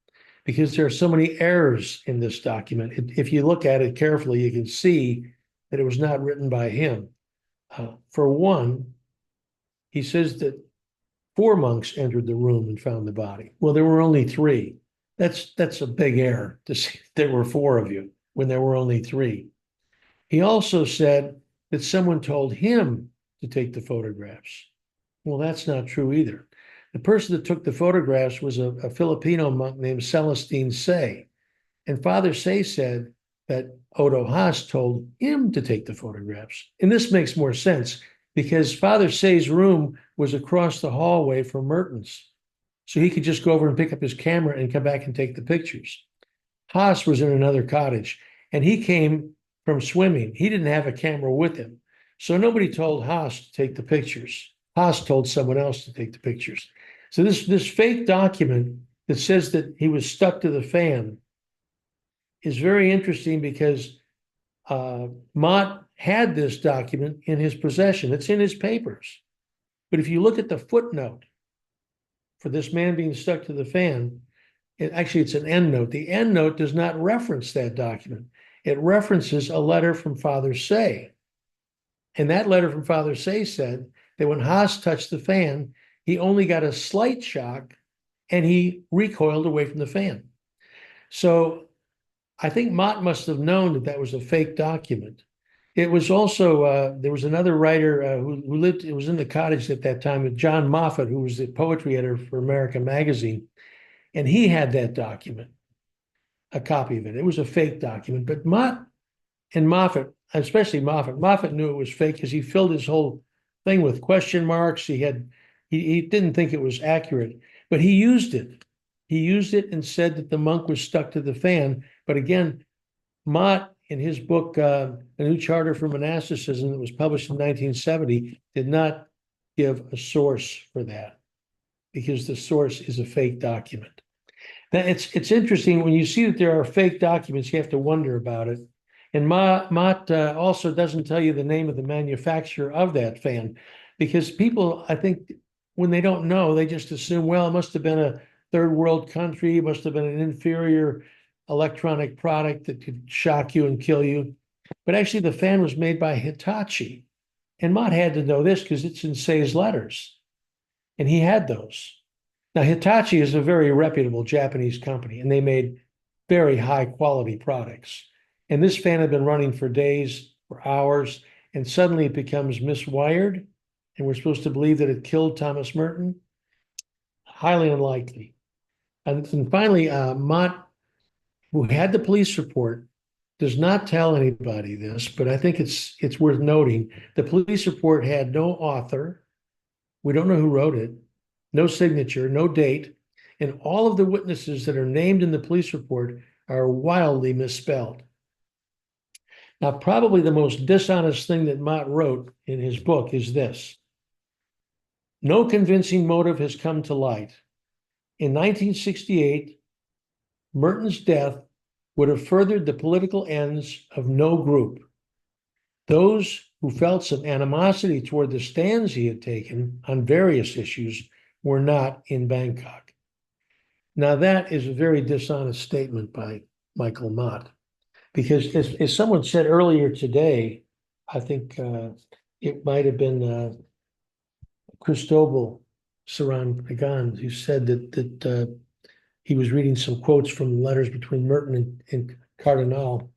because there are so many errors in this document. If you look at it carefully, you can see that it was not written by him. For one, he says that 4 monks entered the room and found the body. Well, there were only 3. That's a big error to say there were 4 of you when there were only 3. He also said that someone told him to take the photographs. Well, that's not true either. The person that took the photographs was a Filipino monk named Celestine Say. And Father Say said that Odo Haas told him to take the photographs. And this makes more sense because Father Say's room was across the hallway from Merton's. So he could just go over and pick up his camera and come back and take the pictures. Haas was in another cottage, and he came from swimming. He didn't have a camera with him. So nobody told Haas to take the pictures. Haas told someone else to take the pictures. So this fake document that says that he was stuck to the fan is very interesting because Mott had this document in his possession. It's in his papers. But if you look at the footnote for this man being stuck to the fan, it's an endnote. The endnote does not reference that document. It references a letter from Father Say. And that letter from Father Say said that when Haas touched the fan, he only got a slight shock and he recoiled away from the fan. So I think Mott must have known that that was a fake document. It was also, there was another writer who lived, it was in the cottage at that time, with John Moffat, who was the poetry editor for American Magazine. And he had that document, a copy of it. It was a fake document, but Mott and Moffat, especially Moffat knew it was fake because he filled his whole thing with question marks. He didn't think it was accurate, but he used it. He used it and said that the monk was stuck to the fan. But again, Mott, in his book, A New Charter for Monasticism, that was published in 1970, did not give a source for that because the source is a fake document. Now, it's interesting when you see that there are fake documents, you have to wonder about it. And Mott also doesn't tell you the name of the manufacturer of that fan, because people, I think, when they don't know, they just assume, well, it must have been a third world country, it must have been an inferior electronic product that could shock you and kill you. But actually, the fan was made by Hitachi. And Mott had to know this because it's in Say's letters. And he had those. Now, Hitachi is a very reputable Japanese company, and they made very high quality products. And this fan had been running for days, for hours, and suddenly it becomes miswired, and we're supposed to believe that it killed Thomas Merton? Highly unlikely. And finally, Mott, who had the police report, does not tell anybody this, but I think it's worth noting. The police report had no author. We don't know who wrote it. No signature, no date, and all of the witnesses that are named in the police report are wildly misspelled. Now, probably the most dishonest thing that Mott wrote in his book is this: no convincing motive has come to light. In 1968, Merton's death would have furthered the political ends of no group. Those who felt some animosity toward the stands he had taken on various issues were not in Bangkok. Now, that is a very dishonest statement by Michael Mott, because as someone said earlier today, I think it might have been Cristobal Saran Pagan who said that he was reading some quotes from letters between Merton and Cardinal,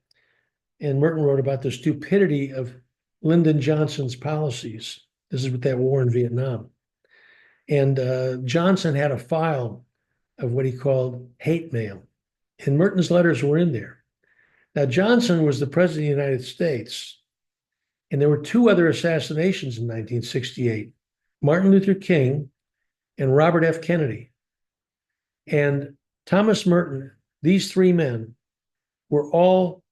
and Merton wrote about the stupidity of Lyndon Johnson's policies. This is with that war in Vietnam. And Johnson had a file of what he called hate mail, and Merton's letters were in there. Now, Johnson was the president of the United States, and there were two other assassinations in 1968, Martin Luther King and Robert F. Kennedy. And Thomas Merton, these three men were all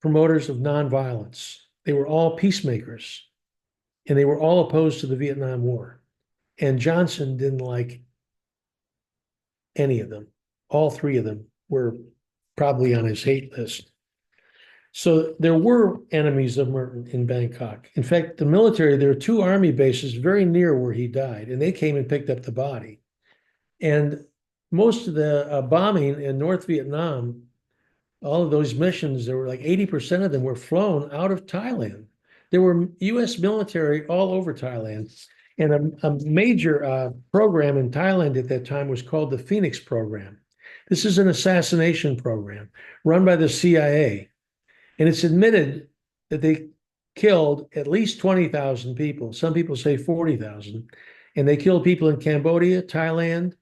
promoters of nonviolence. They were all peacemakers, and they were all opposed to the Vietnam War. And Johnson didn't like any of them. All three of them were probably on his hate list. So there were enemies of Merton in Bangkok. In fact, the military, there are two army bases very near where he died, and they came and picked up the body. And most of the bombing in North Vietnam, all of those missions, there were like 80% of them were flown out of Thailand. There were US military all over Thailand. And a major program in Thailand at that time was called the Phoenix Program. This is an assassination program run by the CIA. And it's admitted that they killed at least 20,000 people. Some people say 40,000. And they killed people in Cambodia, Thailand,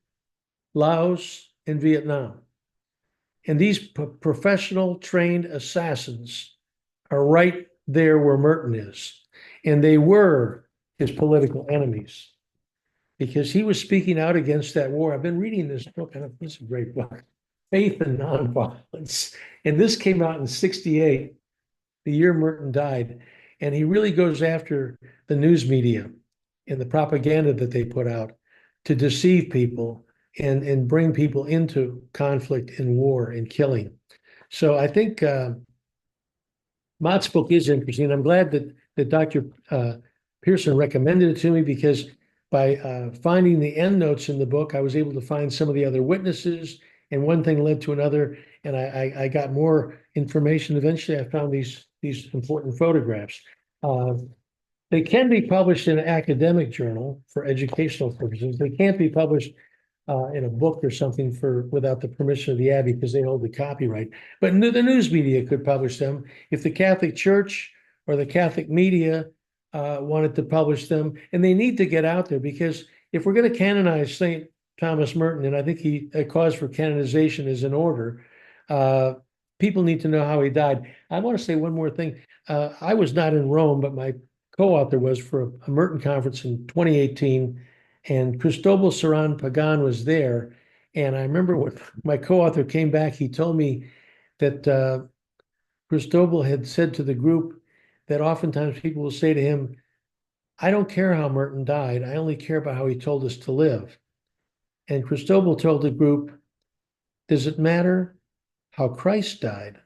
Laos, and Vietnam. And these professional trained assassins are right there where Merton is. And they were his political enemies because he was speaking out against that war. I've been reading this book, and it's a great book, Faith and Nonviolence. And this came out in 68, the year Merton died. And he really goes after the news media and the propaganda that they put out to deceive people and bring people into conflict and war and killing. So I think Mott's book is interesting. I'm glad that Dr. Pearson recommended it to me because by finding the endnotes in the book, I was able to find some of the other witnesses, and one thing led to another, and I got more information. Eventually, I found these important photographs. They can be published in an academic journal for educational purposes. They can't be published in a book or something without the permission of the Abbey because they hold the copyright. But the news media could publish them. If the Catholic Church or the Catholic media wanted to publish them, and they need to get out there because if we're going to canonize St. Thomas Merton, and I think a cause for canonization is in order, people need to know how he died. I want to say one more thing. I was not in Rome, but my co-author was for a Merton conference in 2018, and Cristobal Saran Pagan was there. And I remember when my co-author came back, he told me that Cristobal had said to the group that oftentimes people will say to him, I don't care how Merton died, I only care about how he told us to live. And Cristobal told the group, does it matter how Christ died?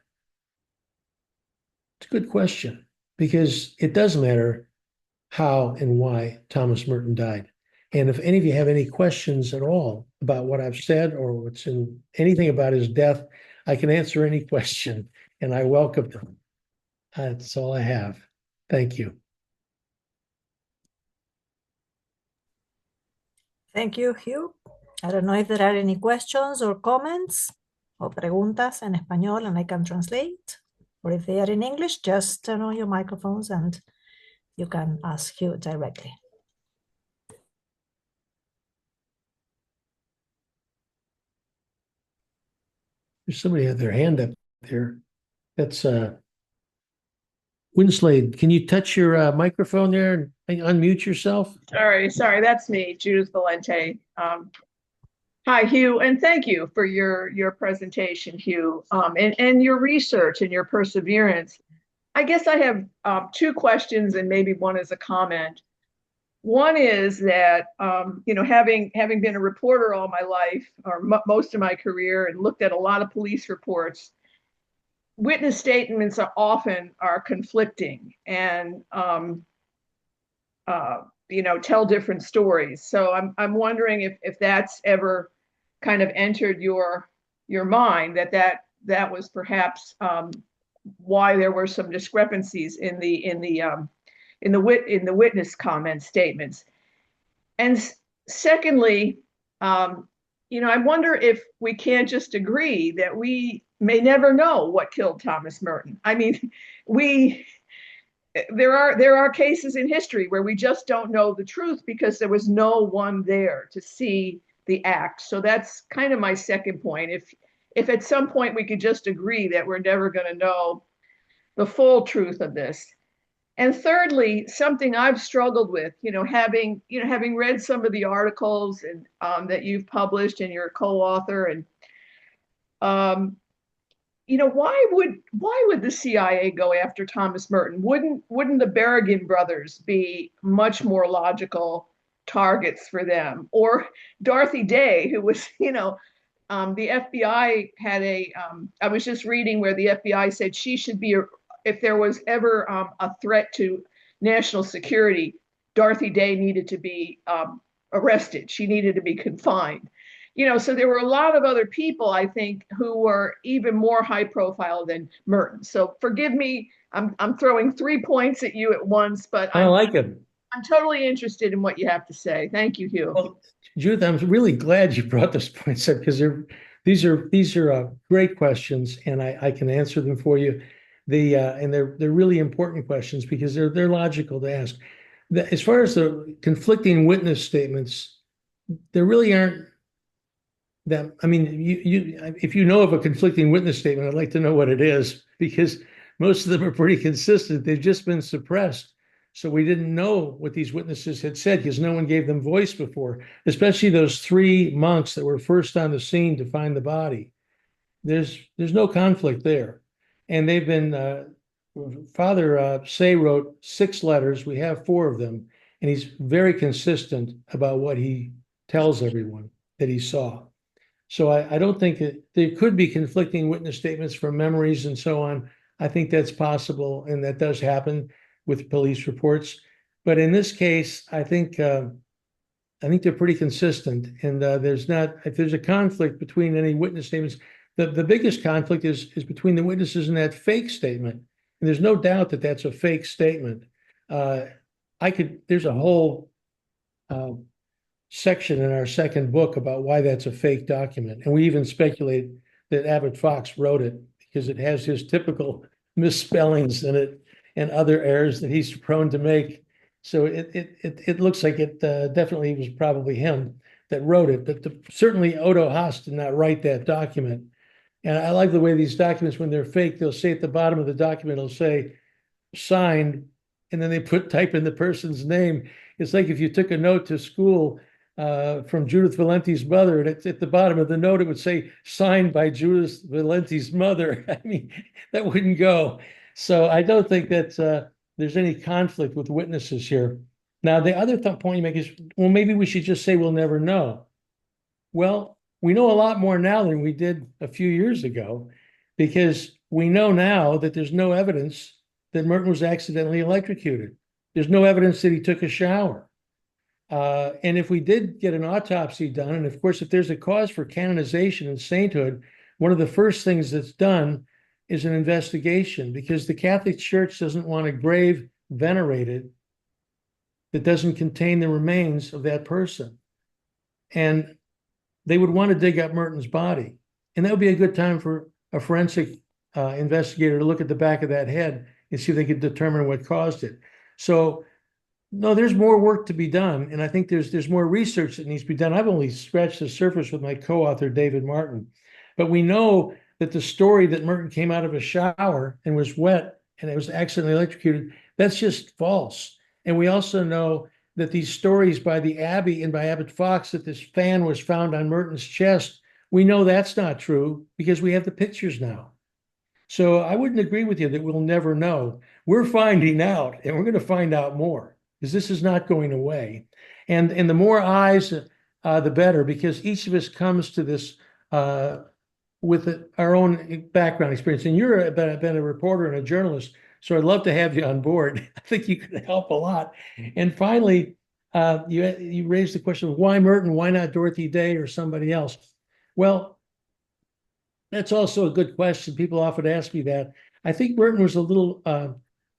It's a good question, because it does matter how and why Thomas Merton died. And if any of you have any questions at all about what I've said or what's in anything about his death, I can answer any question, and I welcome them. That's all I have. Thank you. Thank you, Hugh. I don't know if there are any questions or comments or preguntas en español, and I can translate. Or if they are in English, just turn on your microphones and you can ask Hugh directly. There's somebody had their hand up there. That's Winslade. Can you touch your microphone there and unmute yourself? Sorry, that's me, Judith Valente. Hi, Hugh, and thank you for your presentation, Hugh, and your research and your perseverance. I guess I have two questions and maybe one is a comment. One is that, having been a reporter all my life, or most of my career, and looked at a lot of police reports, witness statements often are conflicting and, tell different stories. So I'm wondering if that's ever kind of entered your mind, that was perhaps why there were some discrepancies in the witness comment statements. And secondly, I wonder if we can't just agree that we may never know what killed Thomas Merton. I mean, there are cases in history where we just don't know the truth because there was no one there to see the act. So that's kind of my second point. if at some point we could just agree that we're never going to know the full truth of this. And thirdly, something I've struggled with, having read some of the articles and that you've published and you're a co-author, and why would the CIA go after Thomas Merton? Wouldn't the Berrigan brothers be much more logical targets for them? Or Dorothy Day, who was, the FBI had I was just reading where the FBI said she should be, if there was ever a threat to national security, Dorothy Day needed to be arrested. She needed to be confined. So there were a lot of other people, I think, who were even more high profile than Merton. So forgive me, I'm throwing 3 points at you at once, but I like it. I'm totally interested in what you have to say. Thank you, Hugh. Well, Judith, I'm really glad you brought those points up, because these are great questions, and I can answer them for you. And they're really important questions because they're logical to ask. As far as the conflicting witness statements, there really aren't that. I mean, if you know of a conflicting witness statement, I'd like to know what it is, because most of them are pretty consistent. They've just been suppressed. So we didn't know what these witnesses had said because no one gave them voice before, especially those 3 monks that were first on the scene to find the body. There's no conflict there. And they've been, Father Say wrote 6 letters. We have 4 of them. And he's very consistent about what he tells everyone that he saw. So I don't think that there could be conflicting witness statements from memories and so on. I think that's possible, and that does happen with police reports. But in this case, I think they're pretty consistent. And if there's a conflict between any witness statements, the biggest conflict is between the witnesses and that fake statement. And there's no doubt that that's a fake statement. There's a whole section in our second book about why that's a fake document. And we even speculate that Abbot Fox wrote it because it has his typical misspellings in it and other errors that he's prone to make. So it looks like it definitely was probably him that wrote it. But certainly Odo Haas did not write that document. And I like the way these documents, when they're fake, they'll say at the bottom of the document, it'll say signed, and then they type in the person's name. It's like if you took a note to school from Judith Valenti's mother, and at the bottom of the note, it would say signed by Judith Valenti's mother. I mean, that wouldn't go. So I don't think that there's any conflict with witnesses here. Now, the other point you make is, well, maybe we should just say we'll never know. Well, we know a lot more now than we did a few years ago, because we know now that there's no evidence that Merton was accidentally electrocuted. There's no evidence that he took a shower. And if we did get an autopsy done, and of course, if there's a cause for canonization and sainthood, one of the first things that's done is an investigation, because the Catholic Church doesn't want a grave venerated that doesn't contain the remains of that person. And they would want to dig up Merton's body. And that would be a good time for a forensic investigator to look at the back of that head and see if they could determine what caused it. So, no, there's more work to be done. And I think there's more research that needs to be done. I've only scratched the surface with my co-author, David Martin. But we know that the story that Merton came out of a shower and was wet and it was accidentally electrocuted, that's just false. And we also know that these stories by the Abbey and by Abbot Fox that this fan was found on Merton's chest, we know that's not true because we have the pictures now. So I wouldn't agree with you that we'll never know. We're finding out, and we're going to find out more, because this is not going away. And the more eyes, the better, because each of us comes to this with our own background experience. And you've been a reporter and a journalist, so I'd love to have you on board. I think you could help a lot. And finally, you raised the question of why Merton, why not Dorothy Day or somebody else? Well, that's also a good question. People often ask me that. I think Merton was a little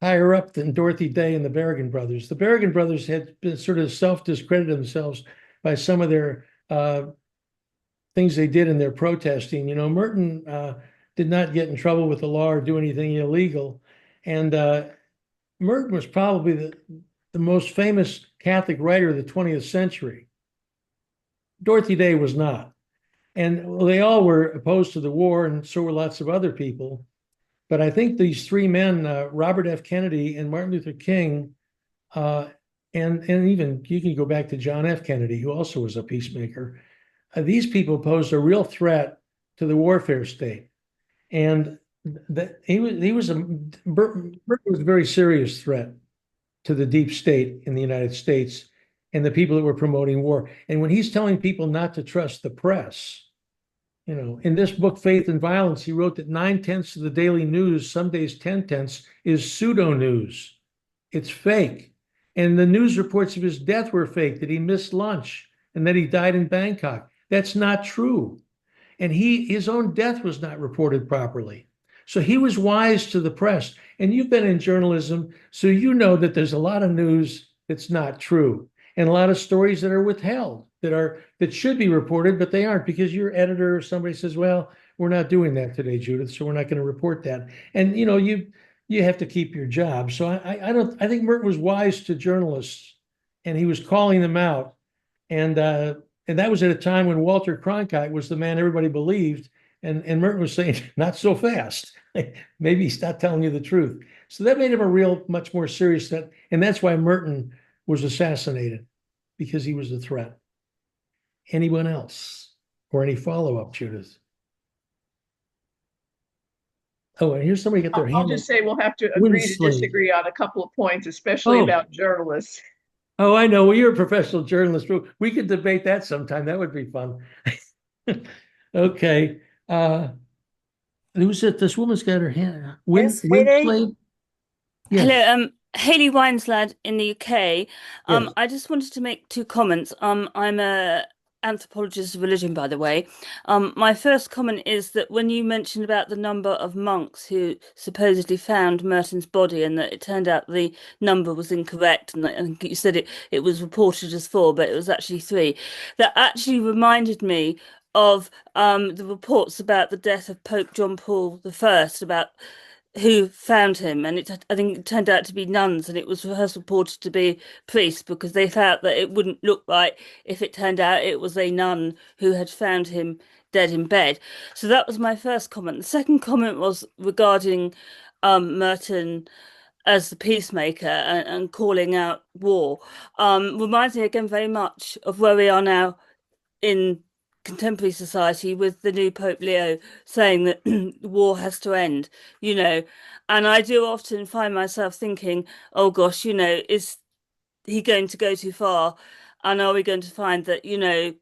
higher up than Dorothy Day and the Berrigan brothers. The Berrigan brothers had been sort of self-discredited themselves by some of their things they did in their protesting. You know, Merton did not get in trouble with the law or do anything illegal. And Merton was probably the most famous Catholic writer of the 20th century. Dorothy Day was not. And they all were opposed to the war, and so were lots of other people. But I think these three men, Robert F. Kennedy and Martin Luther King, and even you can go back to John F. Kennedy, who also was a peacemaker. These people posed a real threat to the warfare state, and Burton was a very serious threat to the deep state in the United States and the people that were promoting war. And when he's telling people not to trust the press, in this book, Faith and Violence, he wrote that 9/10 of the daily news, some days 10/10, is pseudo news. It's fake. And the news reports of his death were fake, that he missed lunch and that he died in Bangkok. That's not true. And his own death was not reported properly. So he was wise to the press. And you've been in journalism, so you know that there's a lot of news that's not true, and a lot of stories that are withheld, that should be reported, but they aren't, because your editor or somebody says, well, we're not doing that today, Judith, so we're not going to report that. And you have to keep your job. So I think Merton was wise to journalists, and he was calling them out. And that was at a time when Walter Cronkite was the man everybody believed. And Merton was saying, not so fast. Maybe he's not telling you the truth. So that made him a much more serious threat. And that's why Merton was assassinated, because he was a threat. Anyone else? Or any follow-up, Judith? Oh, and here's somebody get their hand. I'll just say we'll have to agree to disagree on a couple of points, especially about journalists. Oh, I know. Well, you're a professional journalist. We could debate that sometime. That would be fun. Okay. Who's it? This woman's got her hand. Yes, Winslade? Yes. Hello, Hayley Wineslad in the UK. Yes. I just wanted to make two comments. I'm a anthropologist of religion, by the way. My first comment is that when you mentioned about the number of monks who supposedly found Merton's body, and that it turned out the number was incorrect, and I think you said it was reported as 4, but it was actually 3, that actually reminded me of the reports about the death of Pope John Paul I, about who found him, and I think it turned out to be nuns, and it was first reported to be priests, because they felt that it wouldn't look right if it turned out it was a nun who had found him dead in bed. So that was my first comment. The second comment was regarding Merton as the peacemaker and calling out war. Reminds me again very much of where we are now in contemporary society, with the new Pope Leo saying that war has to end, and I do often find myself thinking, oh gosh, is he going to go too far? And are we going to find that,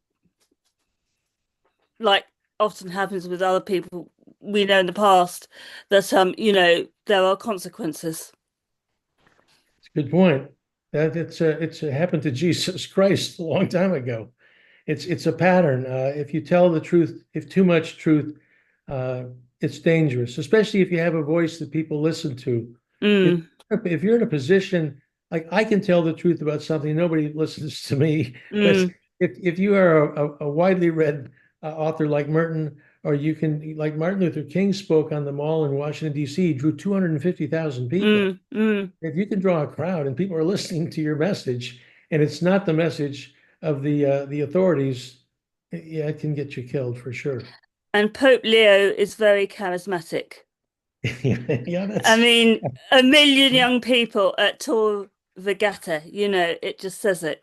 like often happens with other people we know in the past, that there are consequences? It's a good point. That it's happened to Jesus Christ a long time ago. It's a pattern. If you tell the truth, if too much truth, it's dangerous, especially if you have a voice that people listen to. If you're in a position, like I can tell the truth about something, nobody listens to me. But if you are a widely read author like Merton, or you can, like Martin Luther King spoke on the mall in Washington, D.C., drew 250,000 people. If you can draw a crowd and people are listening to your message, and it's not the message of the authorities, it can get you killed for sure. And Pope Leo is very charismatic. Yeah, I mean, 1 million young people at Tor Vergata, it just says it.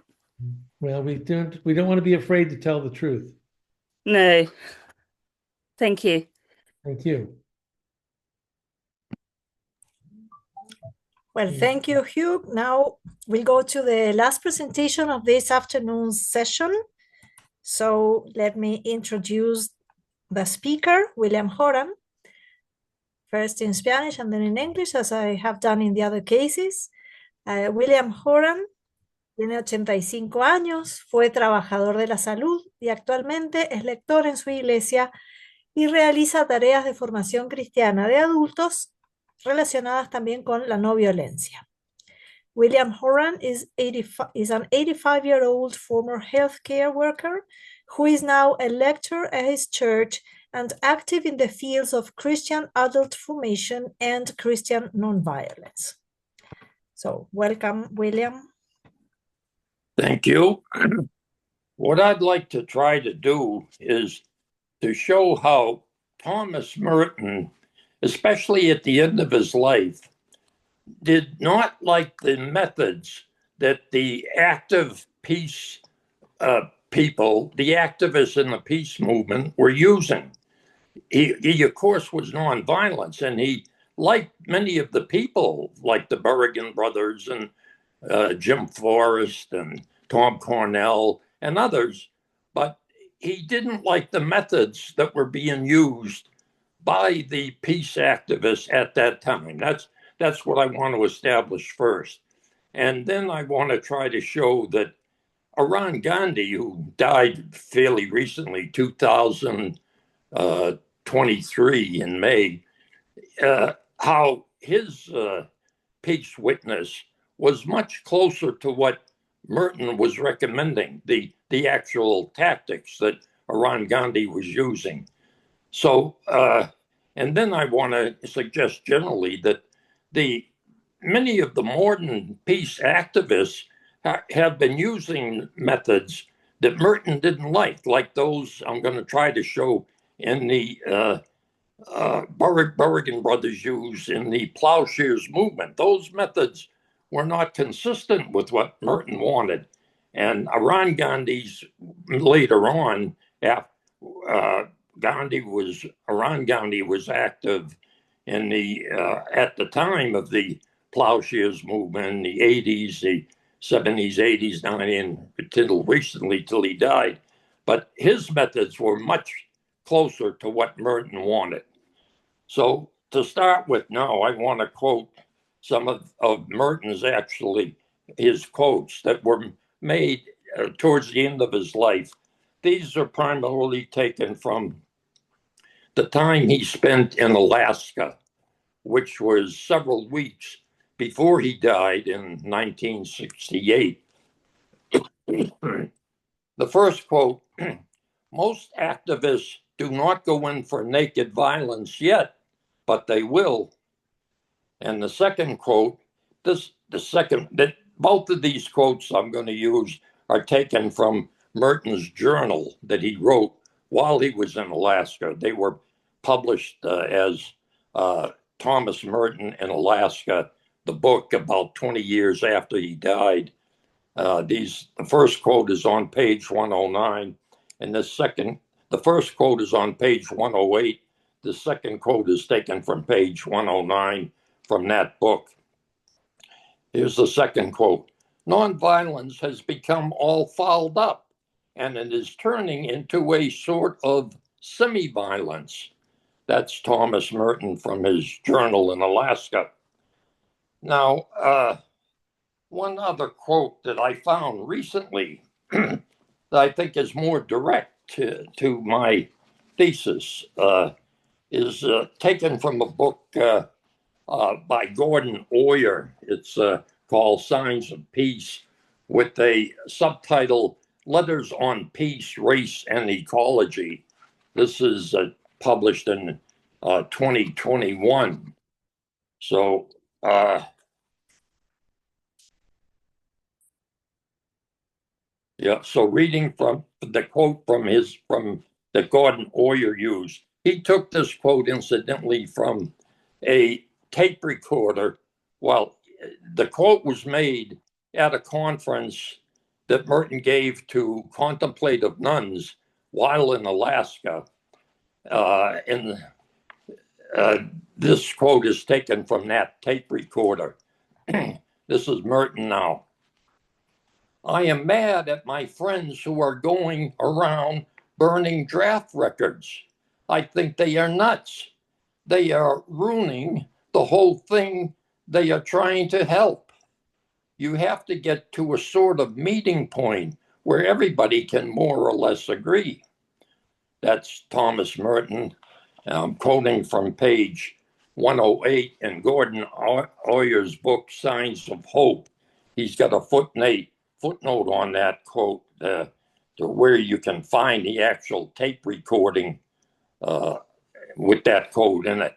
Well, we don't want to be afraid to tell the truth. No. Thank you. Thank you. Well, thank you, Hugh. Now we'll go to the last presentation of this afternoon's session. So let me introduce the speaker, William Horan, first in Spanish and then in English, as I have done in the other cases. William Horan tiene 85 años, fue trabajador de la salud y actualmente es lector en su iglesia y realiza tareas de formación cristiana de adultos relacionadas también con la no violencia. William Horan is an 85-year-old former healthcare worker who is now a lecturer at his church and active in the fields of Christian adult formation and Christian nonviolence. So, welcome, William. Thank you. What I'd like to try to do is to show how Thomas Merton, especially at the end of his life, did not like the methods that the active peace people, the activists in the peace movement, were using. He of course, was nonviolence, and he liked many of the people, like the Berrigan brothers and Jim Forrest and Tom Cornell and others, but he didn't like the methods that were being used by the peace activists at that time. That's what I want to establish first. And then I want to try to show that Horan Gandhi, who died fairly recently, 2023 in May, how his peace witness was much closer to what Merton was recommending, the actual tactics that Horan Gandhi was using. So, and then I want to suggest generally that many of the modern peace activists have been using methods that Merton didn't like those I'm going to try to show in the Berrigan brothers use in the Plowshares movement. Those methods were not consistent with what Merton wanted. And Horan Gandhi's later on, Horan Gandhi was active in the at the time of the Plowshares movement in the 80s, the 70s, 80s, 90s, until recently, till he died. But his methods were much closer to what Merton wanted. So to start with now, I want to quote some of Merton's his quotes that were made towards the end of his life. These are primarily taken from the time he spent in Alaska, which was several weeks before he died in 1968. The first quote, most activists do not go in for naked violence yet, but they will. And the second quote, both of these quotes I'm going to use are taken from Merton's journal that he wrote while he was in Alaska. They were published as Thomas Merton in Alaska, the book, about 20 years after he died. The first quote is on page 109, and the first quote is on page 108. The second quote is taken from page 109 from that book. Here's the second quote. Nonviolence has become all fouled up, and it is turning into a sort of semi-violence. That's Thomas Merton from his journal in Alaska. Now, one other quote that I found recently that I think is more direct to my thesis is taken from a book by Gordon Oyer. It's called Signs of Peace, with a subtitle, Letters on Peace, Race, and Ecology. This is published in 2021. So, so reading from the quote from that Gordon Oyer used, he took this quote incidentally from a tape recorder. Well, the quote was made at a conference that Merton gave to contemplative nuns while in Alaska. This quote is taken from that tape recorder. This is Merton now. I am mad at my friends who are going around burning draft records. I think they are nuts. They are ruining the whole thing they are trying to help. You have to get to a sort of meeting point where everybody can more or less agree. That's Thomas Merton. I'm quoting from page 108 in Gordon Oyer's book, Signs of Hope. He's got a footnote on that quote to where you can find the actual tape recording with that quote in it.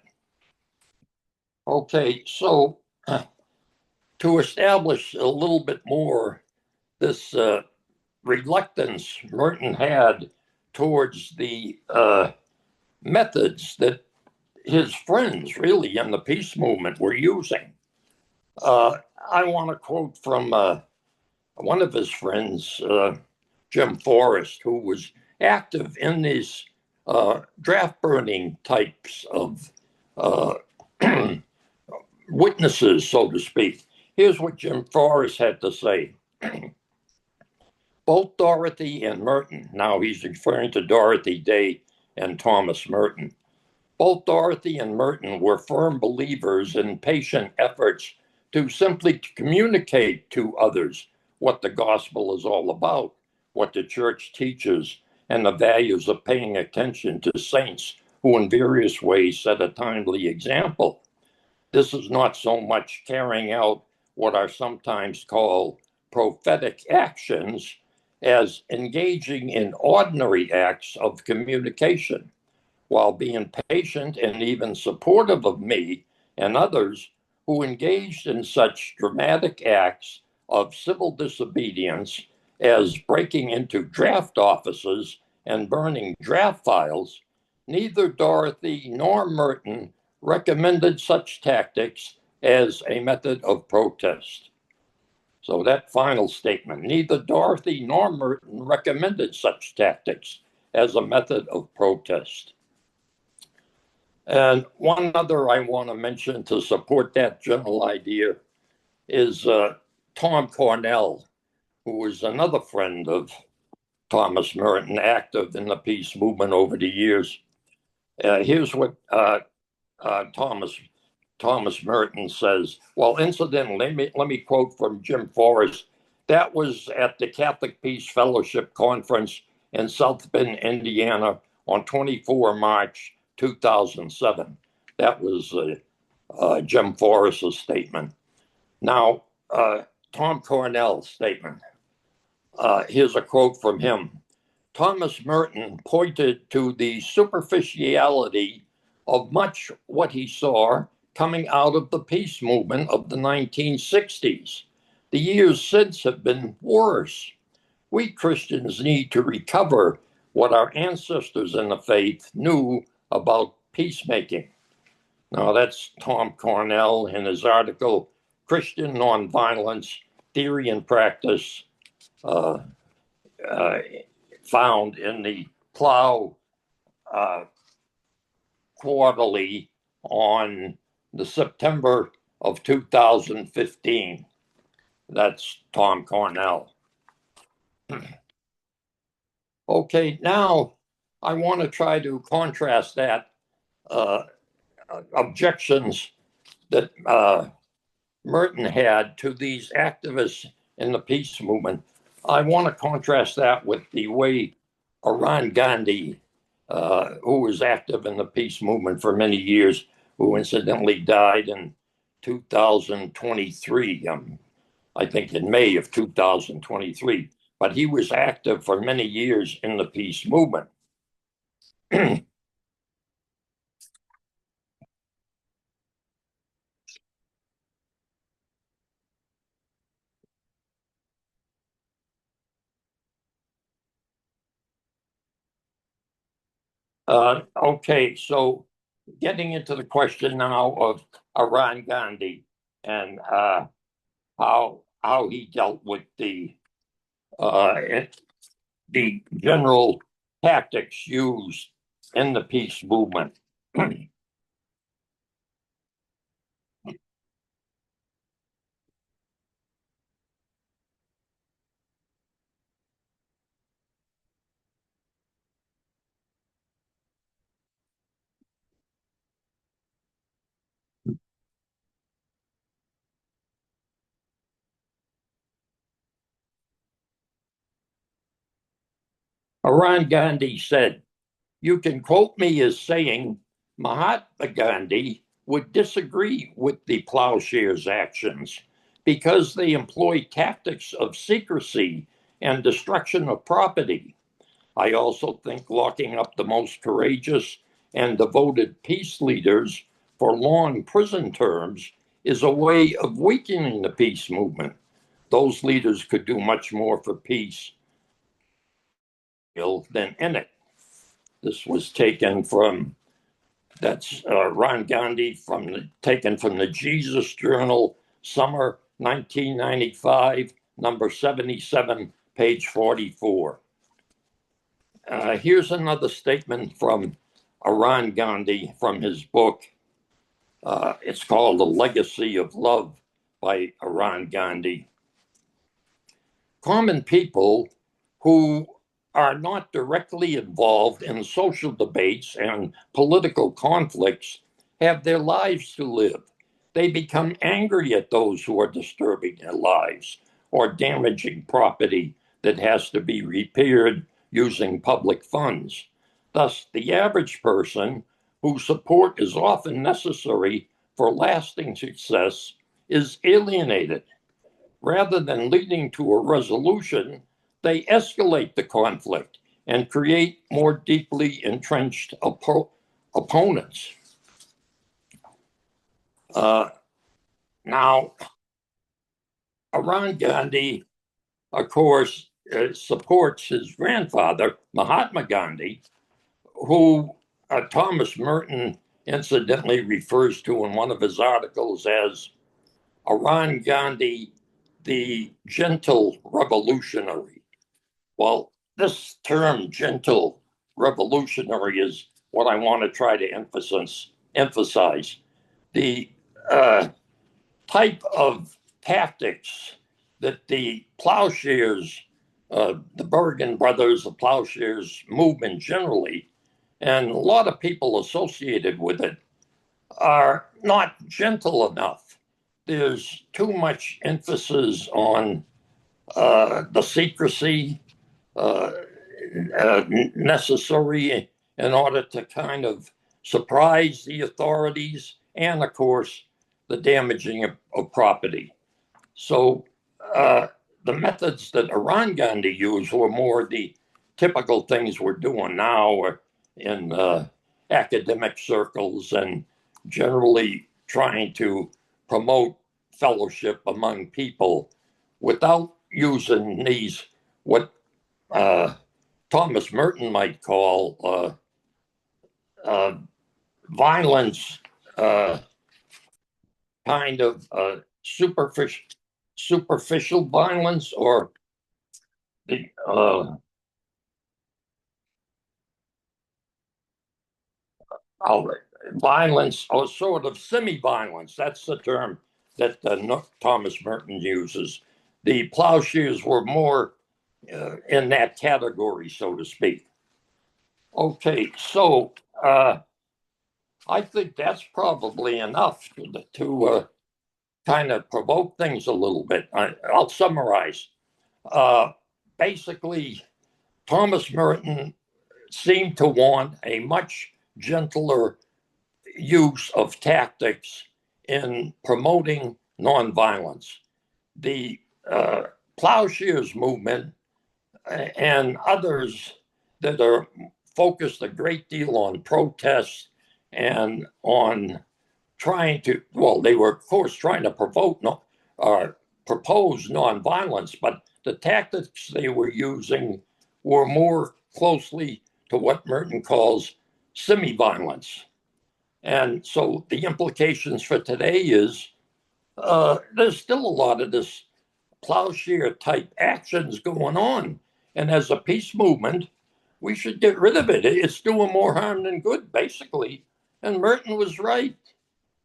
Okay, so to establish a little bit more this reluctance Merton had towards the methods that his friends really in the peace movement were using. I want to quote from one of his friends, Jim Forrest, who was active in these draft burning types of witnesses, so to speak. Here's what Jim Forrest had to say. Both Dorothy and Merton, now he's referring to Dorothy Day and Thomas Merton, both Dorothy and Merton were firm believers in patient efforts to simply communicate to others what the gospel is all about, what the church teaches, and the values of paying attention to saints who in various ways set a timely example. This is not so much carrying out what are sometimes called prophetic actions as engaging in ordinary acts of communication, while being patient and even supportive of me and others who engaged in such dramatic acts of civil disobedience as breaking into draft offices and burning draft files. Neither Dorothy nor Merton recommended such tactics as a method of protest. So that final statement, neither Dorothy nor Merton recommended such tactics as a method of protest. And one other I want to mention to support that general idea is Tom Cornell, who was another friend of Thomas Merton, active in the peace movement over the years. Here's what Thomas Merton says. Well, incidentally, let me quote from Jim Forrest. That was at the Catholic Peace Fellowship Conference in South Bend, Indiana on 24 March 2007. That was Jim Forrest's statement. Now, Tom Cornell's statement. Here's a quote from him. Thomas Merton pointed to the superficiality of much what he saw coming out of the peace movement of the 1960s. The years since have been worse. We Christians need to recover what our ancestors in the faith knew about peacemaking. Now, that's Tom Cornell in his article, Christian Nonviolence, Theory and Practice, found in the Plow Quarterly on the September of 2015. That's Tom Cornell. Okay, now I want to try to contrast that objections that Merton had to these activists in the peace movement. I want to contrast that with the way Horan Gandhi, who was active in the peace movement for many years, who incidentally died in 2023, I think in May of 2023, but he was active for many years in the peace movement. Okay, so getting into the question now of Horan Gandhi and how he dealt with the general tactics used in the peace movement. Horan Gandhi said, "You can quote me as saying Mahatma Gandhi would disagree with the plowshares' actions because they employ tactics of secrecy and destruction of property. I also think locking up the most courageous and devoted peace leaders for long prison terms is a way of weakening the peace movement. Those leaders could do much more for peace than in it." This was taken from, that's Ron Gandhi, taken from the Jesus Journal, summer 1995, number 77, page 44. Here's another statement from Ron Gandhi from his book. It's called The Legacy of Love by Ron Gandhi. Common people who are not directly involved in social debates and political conflicts have their lives to live. They become angry at those who are disturbing their lives or damaging property that has to be repaired using public funds. Thus, the average person, whose support is often necessary for lasting success, is alienated. Rather than leading to a resolution, they escalate the conflict and create more deeply entrenched opponents. Now, Ron Gandhi, of course, supports his grandfather, Mahatma Gandhi, who Thomas Merton incidentally refers to in one of his articles as Ron Gandhi, the gentle revolutionary. Well, this term, gentle revolutionary, is what I want to try to emphasize. The type of tactics that the plowshares, the Bergen brothers, the plowshares movement generally, and a lot of people associated with it, are not gentle enough. There's too much emphasis on the secrecy necessary in order to kind of surprise the authorities, and of course, the damaging of property. So the methods that Ron Gandhi used were more the typical things we're doing now in academic circles, and generally trying to promote fellowship among people without using these, what Thomas Merton might call violence, kind of superficial violence, or the violence, or sort of semi-violence. That's the term that Thomas Merton uses. The plowshares were more in that category, so to speak. Okay, so I think that's probably enough to kind of provoke things a little bit. I'll summarize. Basically, Thomas Merton seemed to want a much gentler use of tactics in promoting nonviolence. The plowshares movement and others that are focused a great deal on protests and on trying to, well, they were, of course, trying to propose nonviolence, but the tactics they were using were more closely to what Merton calls semi-violence. And so the implications for today is there's still a lot of this plowshare type actions going on. And as a peace movement, we should get rid of it. It's doing more harm than good, basically. And Merton was right.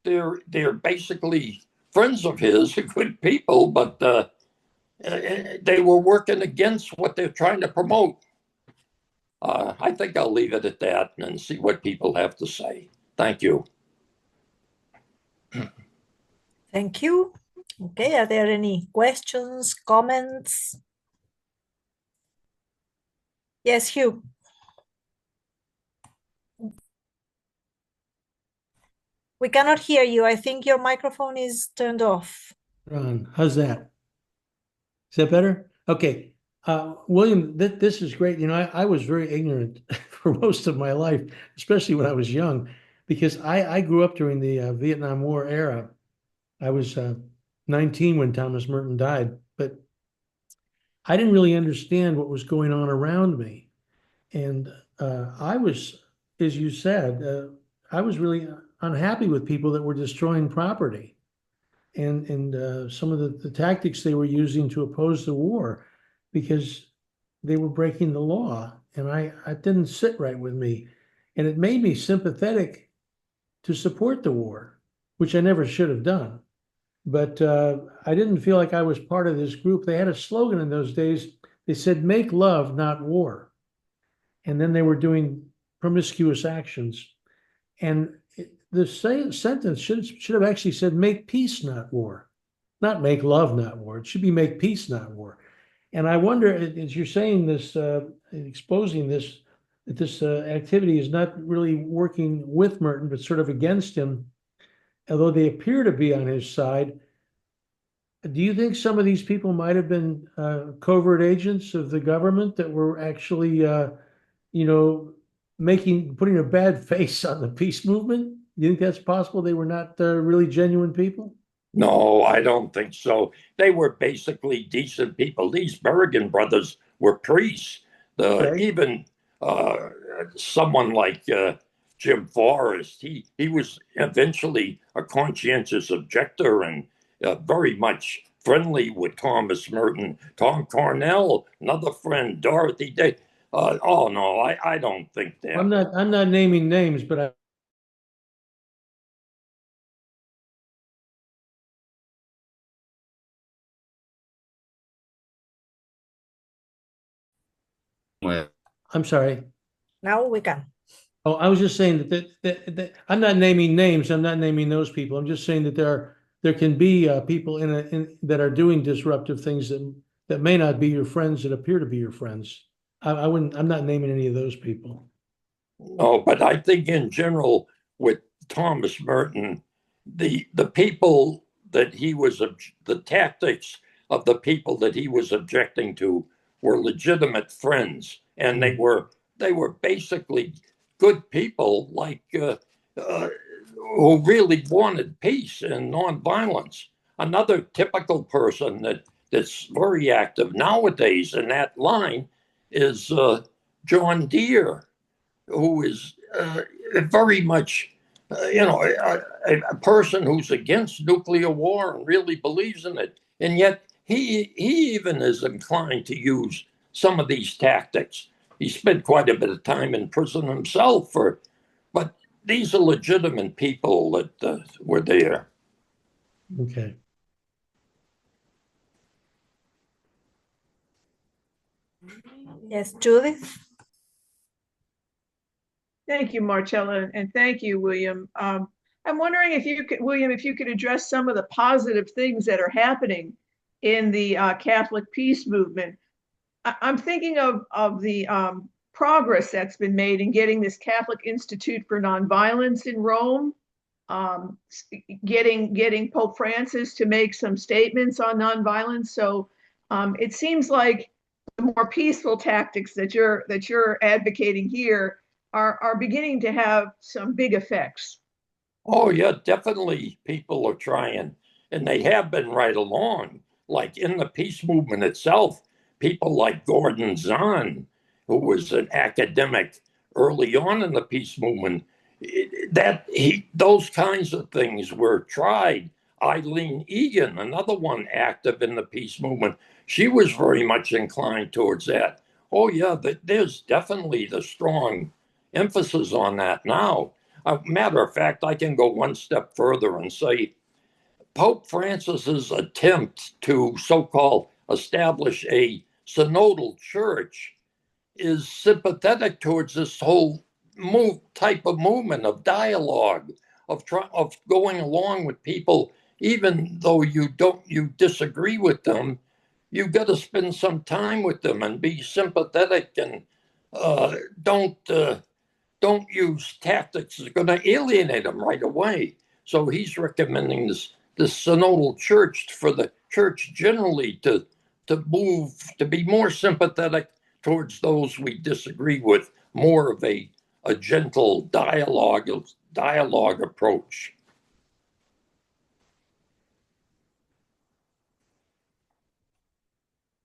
They're basically friends of his, good people, but they were working against what they're trying to promote. I think I'll leave it at that and see what people have to say. Thank you. Thank you. Okay, are there any questions, comments? Yes, Hugh. We cannot hear you. I think your microphone is turned off. Ron, how's that? Is that better? Okay. William, this is great. You know, I was very ignorant for most of my life, especially when I was young, because I grew up during the Vietnam War era. I was 19 when Thomas Merton died, but I didn't really understand what was going on around me. And I was, as you said, I was really unhappy with people that were destroying property and some of the tactics they were using to oppose the war, because they were breaking the law, and I didn't sit right with me, and it made me sympathetic to support the war, which I never should have done. But I didn't feel like I was part of this group. They had a slogan in those days. They said, "Make love, not war." And then they were doing promiscuous actions. And the sentence should have actually said, "Make peace, not war." Not make love, not war. It should be make peace, not war. And I wonder, as you're saying this, exposing this, that this activity is not really working with Merton, but sort of against him, although they appear to be on his side. Do you think some of these people might have been covert agents of the government that were actually, putting a bad face on the peace movement? Do you think that's possible? They were not really genuine people? No, I don't think so. They were basically decent people. These Berrigan brothers were priests. Okay. Even someone like Jim Forrest, he was eventually a conscientious objector and very much friendly with Thomas Merton. Tom Cornell, another friend, Dorothy Day. Oh no, I don't think that. I'm not naming names, but I I'm sorry. Now we can. Oh, I was just saying that I'm not naming names. I'm not naming those people. I'm just saying that there can be people that are doing disruptive things that may not be your friends that appear to be your friends. I'm not naming any of those people. No, but I think in general with Thomas Merton, the people that he was the tactics of the people that he was objecting to were legitimate friends, and they were basically good people, like who really wanted peace and nonviolence. Another typical person that's very active nowadays in that line is John Deere, who is very much, a person who's against nuclear war and really believes in it. And yet he even is inclined to use some of these tactics. He spent quite a bit of time in prison himself but these are legitimate people that were there. Okay. Yes, Judith. Thank you, Marcella, and thank you, William. I'm wondering if you could address some of the positive things that are happening in the Catholic peace movement. I'm thinking of the progress that's been made in getting this Catholic Institute for Nonviolence in Rome, getting Pope Francis to make some statements on nonviolence. So it seems like the more peaceful tactics that you're advocating here are beginning to have some big effects. Oh yeah, definitely people are trying, and they have been right along. Like in the peace movement itself, people like Gordon Zahn, who was an academic early on in the peace movement, those kinds of things were tried. Eileen Egan, another one active in the peace movement, she was very much inclined towards that. Oh yeah, there's definitely the strong emphasis on that now. Matter of fact, I can go one step further and say Pope Francis's attempt to so-called establish a synodal church is sympathetic towards this whole type of movement of dialogue, of going along with people, even though you disagree with them. You got to spend some time with them and be sympathetic, and don't use tactics that are going to alienate them right away. So he's recommending this synodal church for the church generally to be more sympathetic towards those we disagree with, more of a gentle dialogue approach.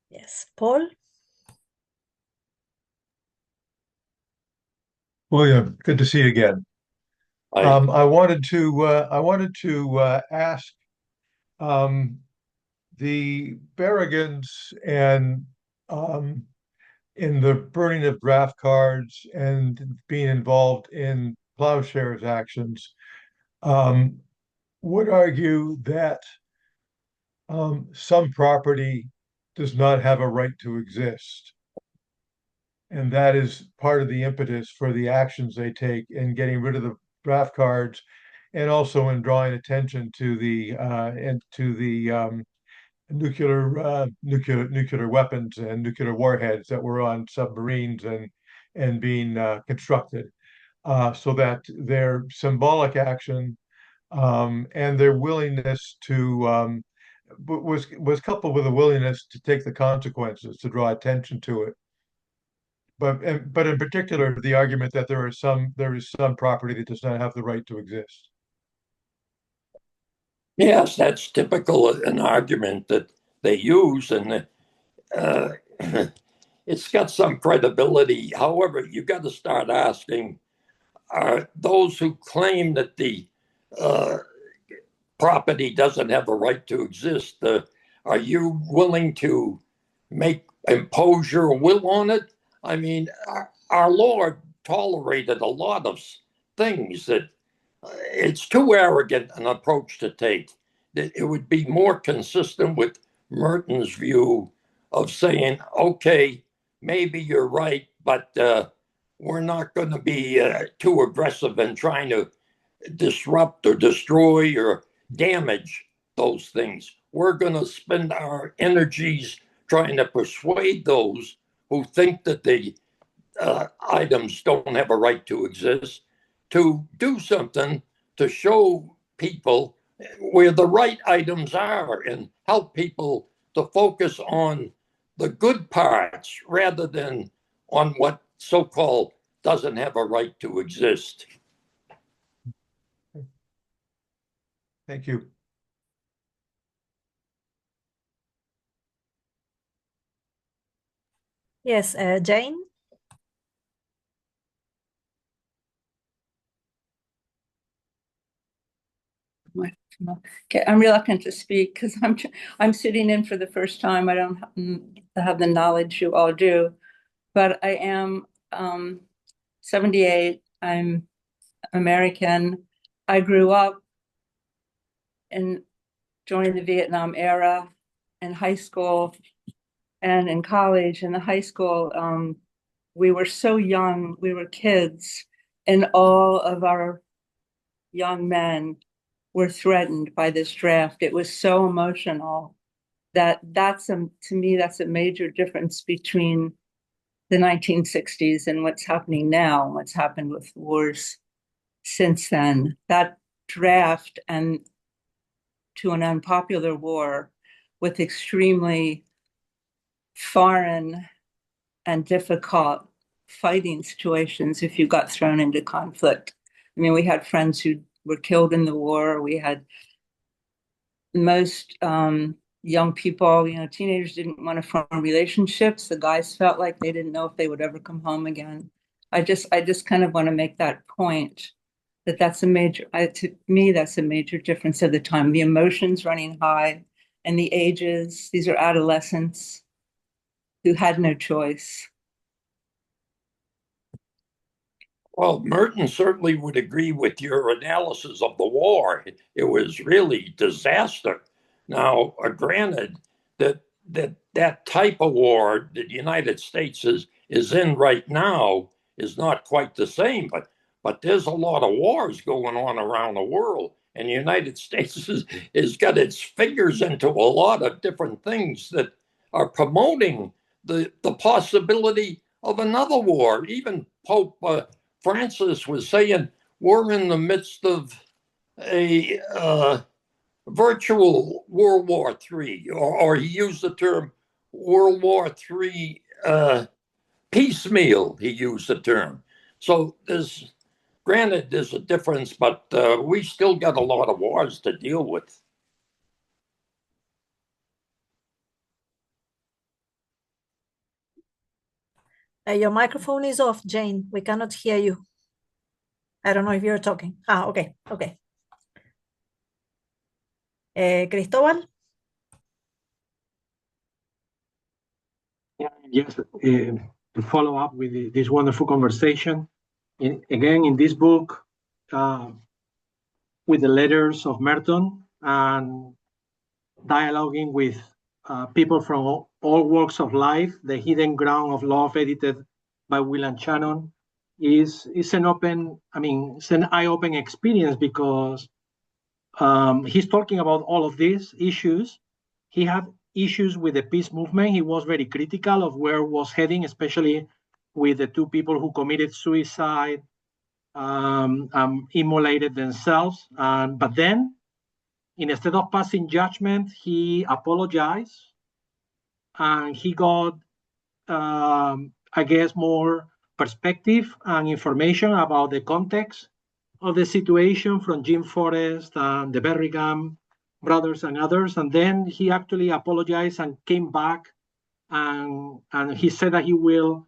Yes, Paul. William, good to see you again. I wanted to ask the Berrigans and in the burning of draft cards and being involved in plowshares actions, would argue that some property does not have a right to exist. And that is part of the impetus for the actions they take in getting rid of the draft cards and also in drawing attention to the nuclear weapons and nuclear warheads that were on submarines and being constructed, so that their symbolic action and their willingness to was coupled with a willingness to take the consequences, to draw attention to it. But in particular, the argument that there is some property that does not have the right to exist. Yes, that's typical an argument that they use, and it's got some credibility. However, you got to start asking: are those who claim that the property doesn't have a right to exist, are you willing to impose your will on it? I mean, our Lord tolerated a lot of things that it's too arrogant an approach to take. It would be more consistent with Merton's view of saying, okay, maybe you're right, but we're not going to be too aggressive in trying to disrupt or destroy or damage those things. We're going to spend our energies trying to persuade those who think that the items don't have a right to exist to do something to show people where the right items are and help people to focus on the good parts rather than on what so-called doesn't have a right to exist. Thank you. Yes, Jane? Okay, I'm reluctant to speak because I'm sitting in for the first time. I don't have the knowledge you all do, but I am 78. I'm American. I grew up during the Vietnam era in high school and in college. In the high school, we were so young. We were kids, and all of our young men were threatened by this draft. It was so emotional to me, that's a major difference between the 1960s and what's happening now, and what's happened with wars since then. That draft and to an unpopular war with extremely foreign and difficult fighting situations if you got thrown into conflict. I mean, we had friends who were killed in the war. We had most young people, teenagers didn't want to form relationships. The guys felt like they didn't know if they would ever come home again. I just kind of want to make that point that's a major, to me, that's a major difference of the time. The emotions running high and the ages, these are adolescents who had no choice. Well, Merton certainly would agree with your analysis of the war. It was really disaster. Now, granted that type of war that the United States is in right now is not quite the same, but there's a lot of wars going on around the world, and the United States has got its fingers into a lot of different things that are promoting the possibility of another war. Even Pope Francis was saying we're in the midst of a virtual World War III, or he used the term World War III piecemeal, he used the term. So granted, there's a difference, but we still got a lot of wars to deal with. Your microphone is off, Jane. We cannot hear you. I don't know if you're talking. Okay. Cristóbal? Yeah, yes, to follow up with this wonderful conversation. Again, in this book, with the letters of Merton and dialoguing with people from all walks of life, The Hidden Ground of Love, edited by William Shannon, is an it's an eye-opening experience, because he's talking about all of these issues. He had issues with the peace movement. He was very critical of where it was heading, especially with the two people who committed suicide, immolated themselves. But then, instead of passing judgment, he apologized, and he got, I guess, more perspective and information about the context of the situation from Jim Forrest and the Berrigan brothers and others. And then he actually apologized and came back, and he said that he will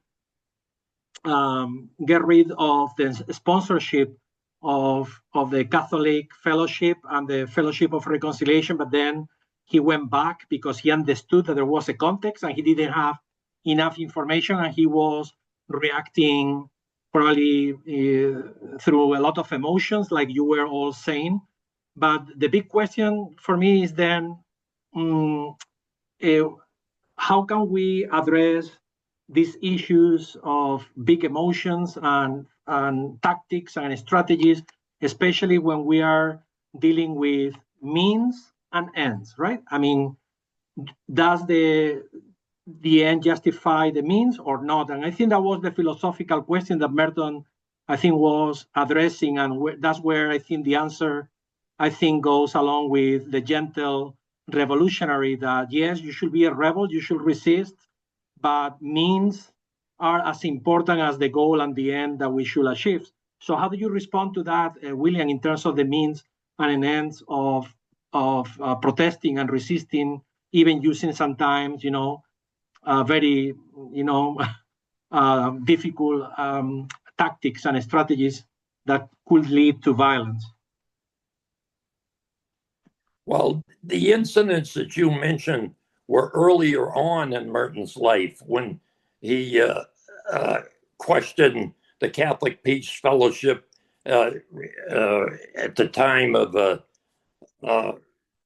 get rid of the sponsorship of the Catholic Fellowship and the Fellowship of Reconciliation. But then he went back because he understood that there was a context and he didn't have enough information, and he was reacting probably through a lot of emotions, like you were all saying. But the big question for me is then, how can we address these issues of big emotions and tactics and strategies, especially when we are dealing with means and ends, right? I mean, does the end justify the means or not? And I think that was the philosophical question that Merton, I think, was addressing, and that's where I think the answer, I think, goes along with the gentle revolutionary, that yes, you should be a rebel, you should resist, but means are as important as the goal and the end that we should achieve. So how do you respond to that, William, in terms of the means and ends of protesting and resisting, even using sometimes, very, difficult tactics and strategies that could lead to violence? Well, the incidents that you mentioned were earlier on in Merton's life, when he questioned the Catholic Peace Fellowship at the time of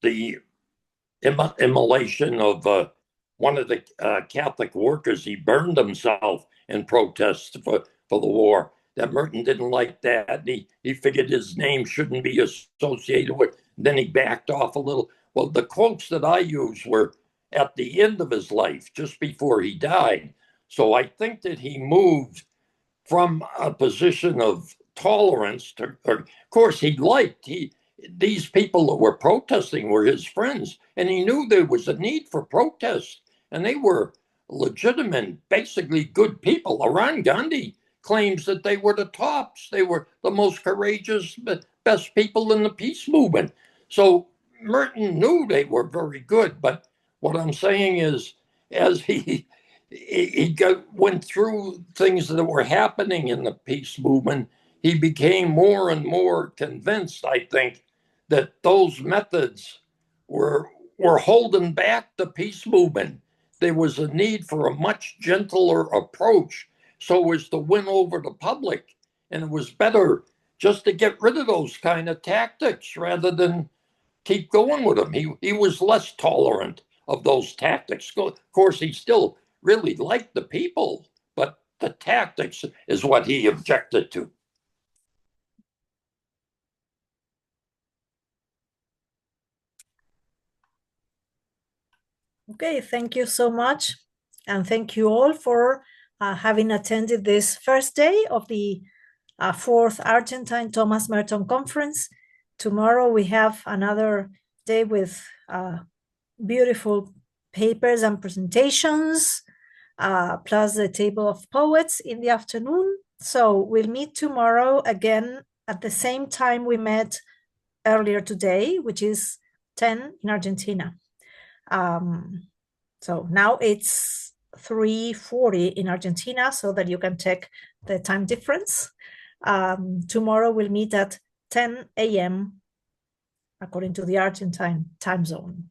the immolation of one of the Catholic workers. He burned himself in protest for the war. That Merton didn't like that. He figured his name shouldn't be associated with. Then he backed off a little. Well, the quotes that I used were at the end of his life, just before he died. So I think that he moved from a position of tolerance to, of course, these people that were protesting were his friends, and he knew there was a need for protest, and they were legitimate, basically good people. Iran Gandhi claims that they were the tops. They were the most courageous, best people in the peace movement. So Merton knew they were very good. But what I'm saying is, as he went through things that were happening in the peace movement, he became more and more convinced, I think, that those methods were holding back the peace movement. There was a need for a much gentler approach so as to win over the public. And it was better just to get rid of those kind of tactics rather than keep going with them. He was less tolerant of those tactics. Of course, he still really liked the people, but the tactics is what he objected to. Okay, thank you so much. And thank you all for having attended this first day of the 4th Argentine Thomas Merton Conference. Tomorrow we have another day with beautiful papers and presentations, plus the table of poets in the afternoon. So we'll meet tomorrow again at the same time we met earlier today, which is 10 in Argentina. So now it's 3:40 in Argentina, so that you can check the time difference. Tomorrow we'll meet at 10 a.m. according to the Argentine time zone.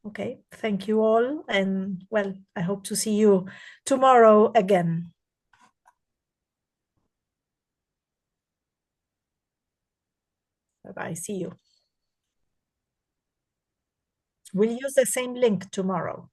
Okay, thank you all. And well, I hope to see you tomorrow again. Bye-bye, see you. We'll use the same link tomorrow.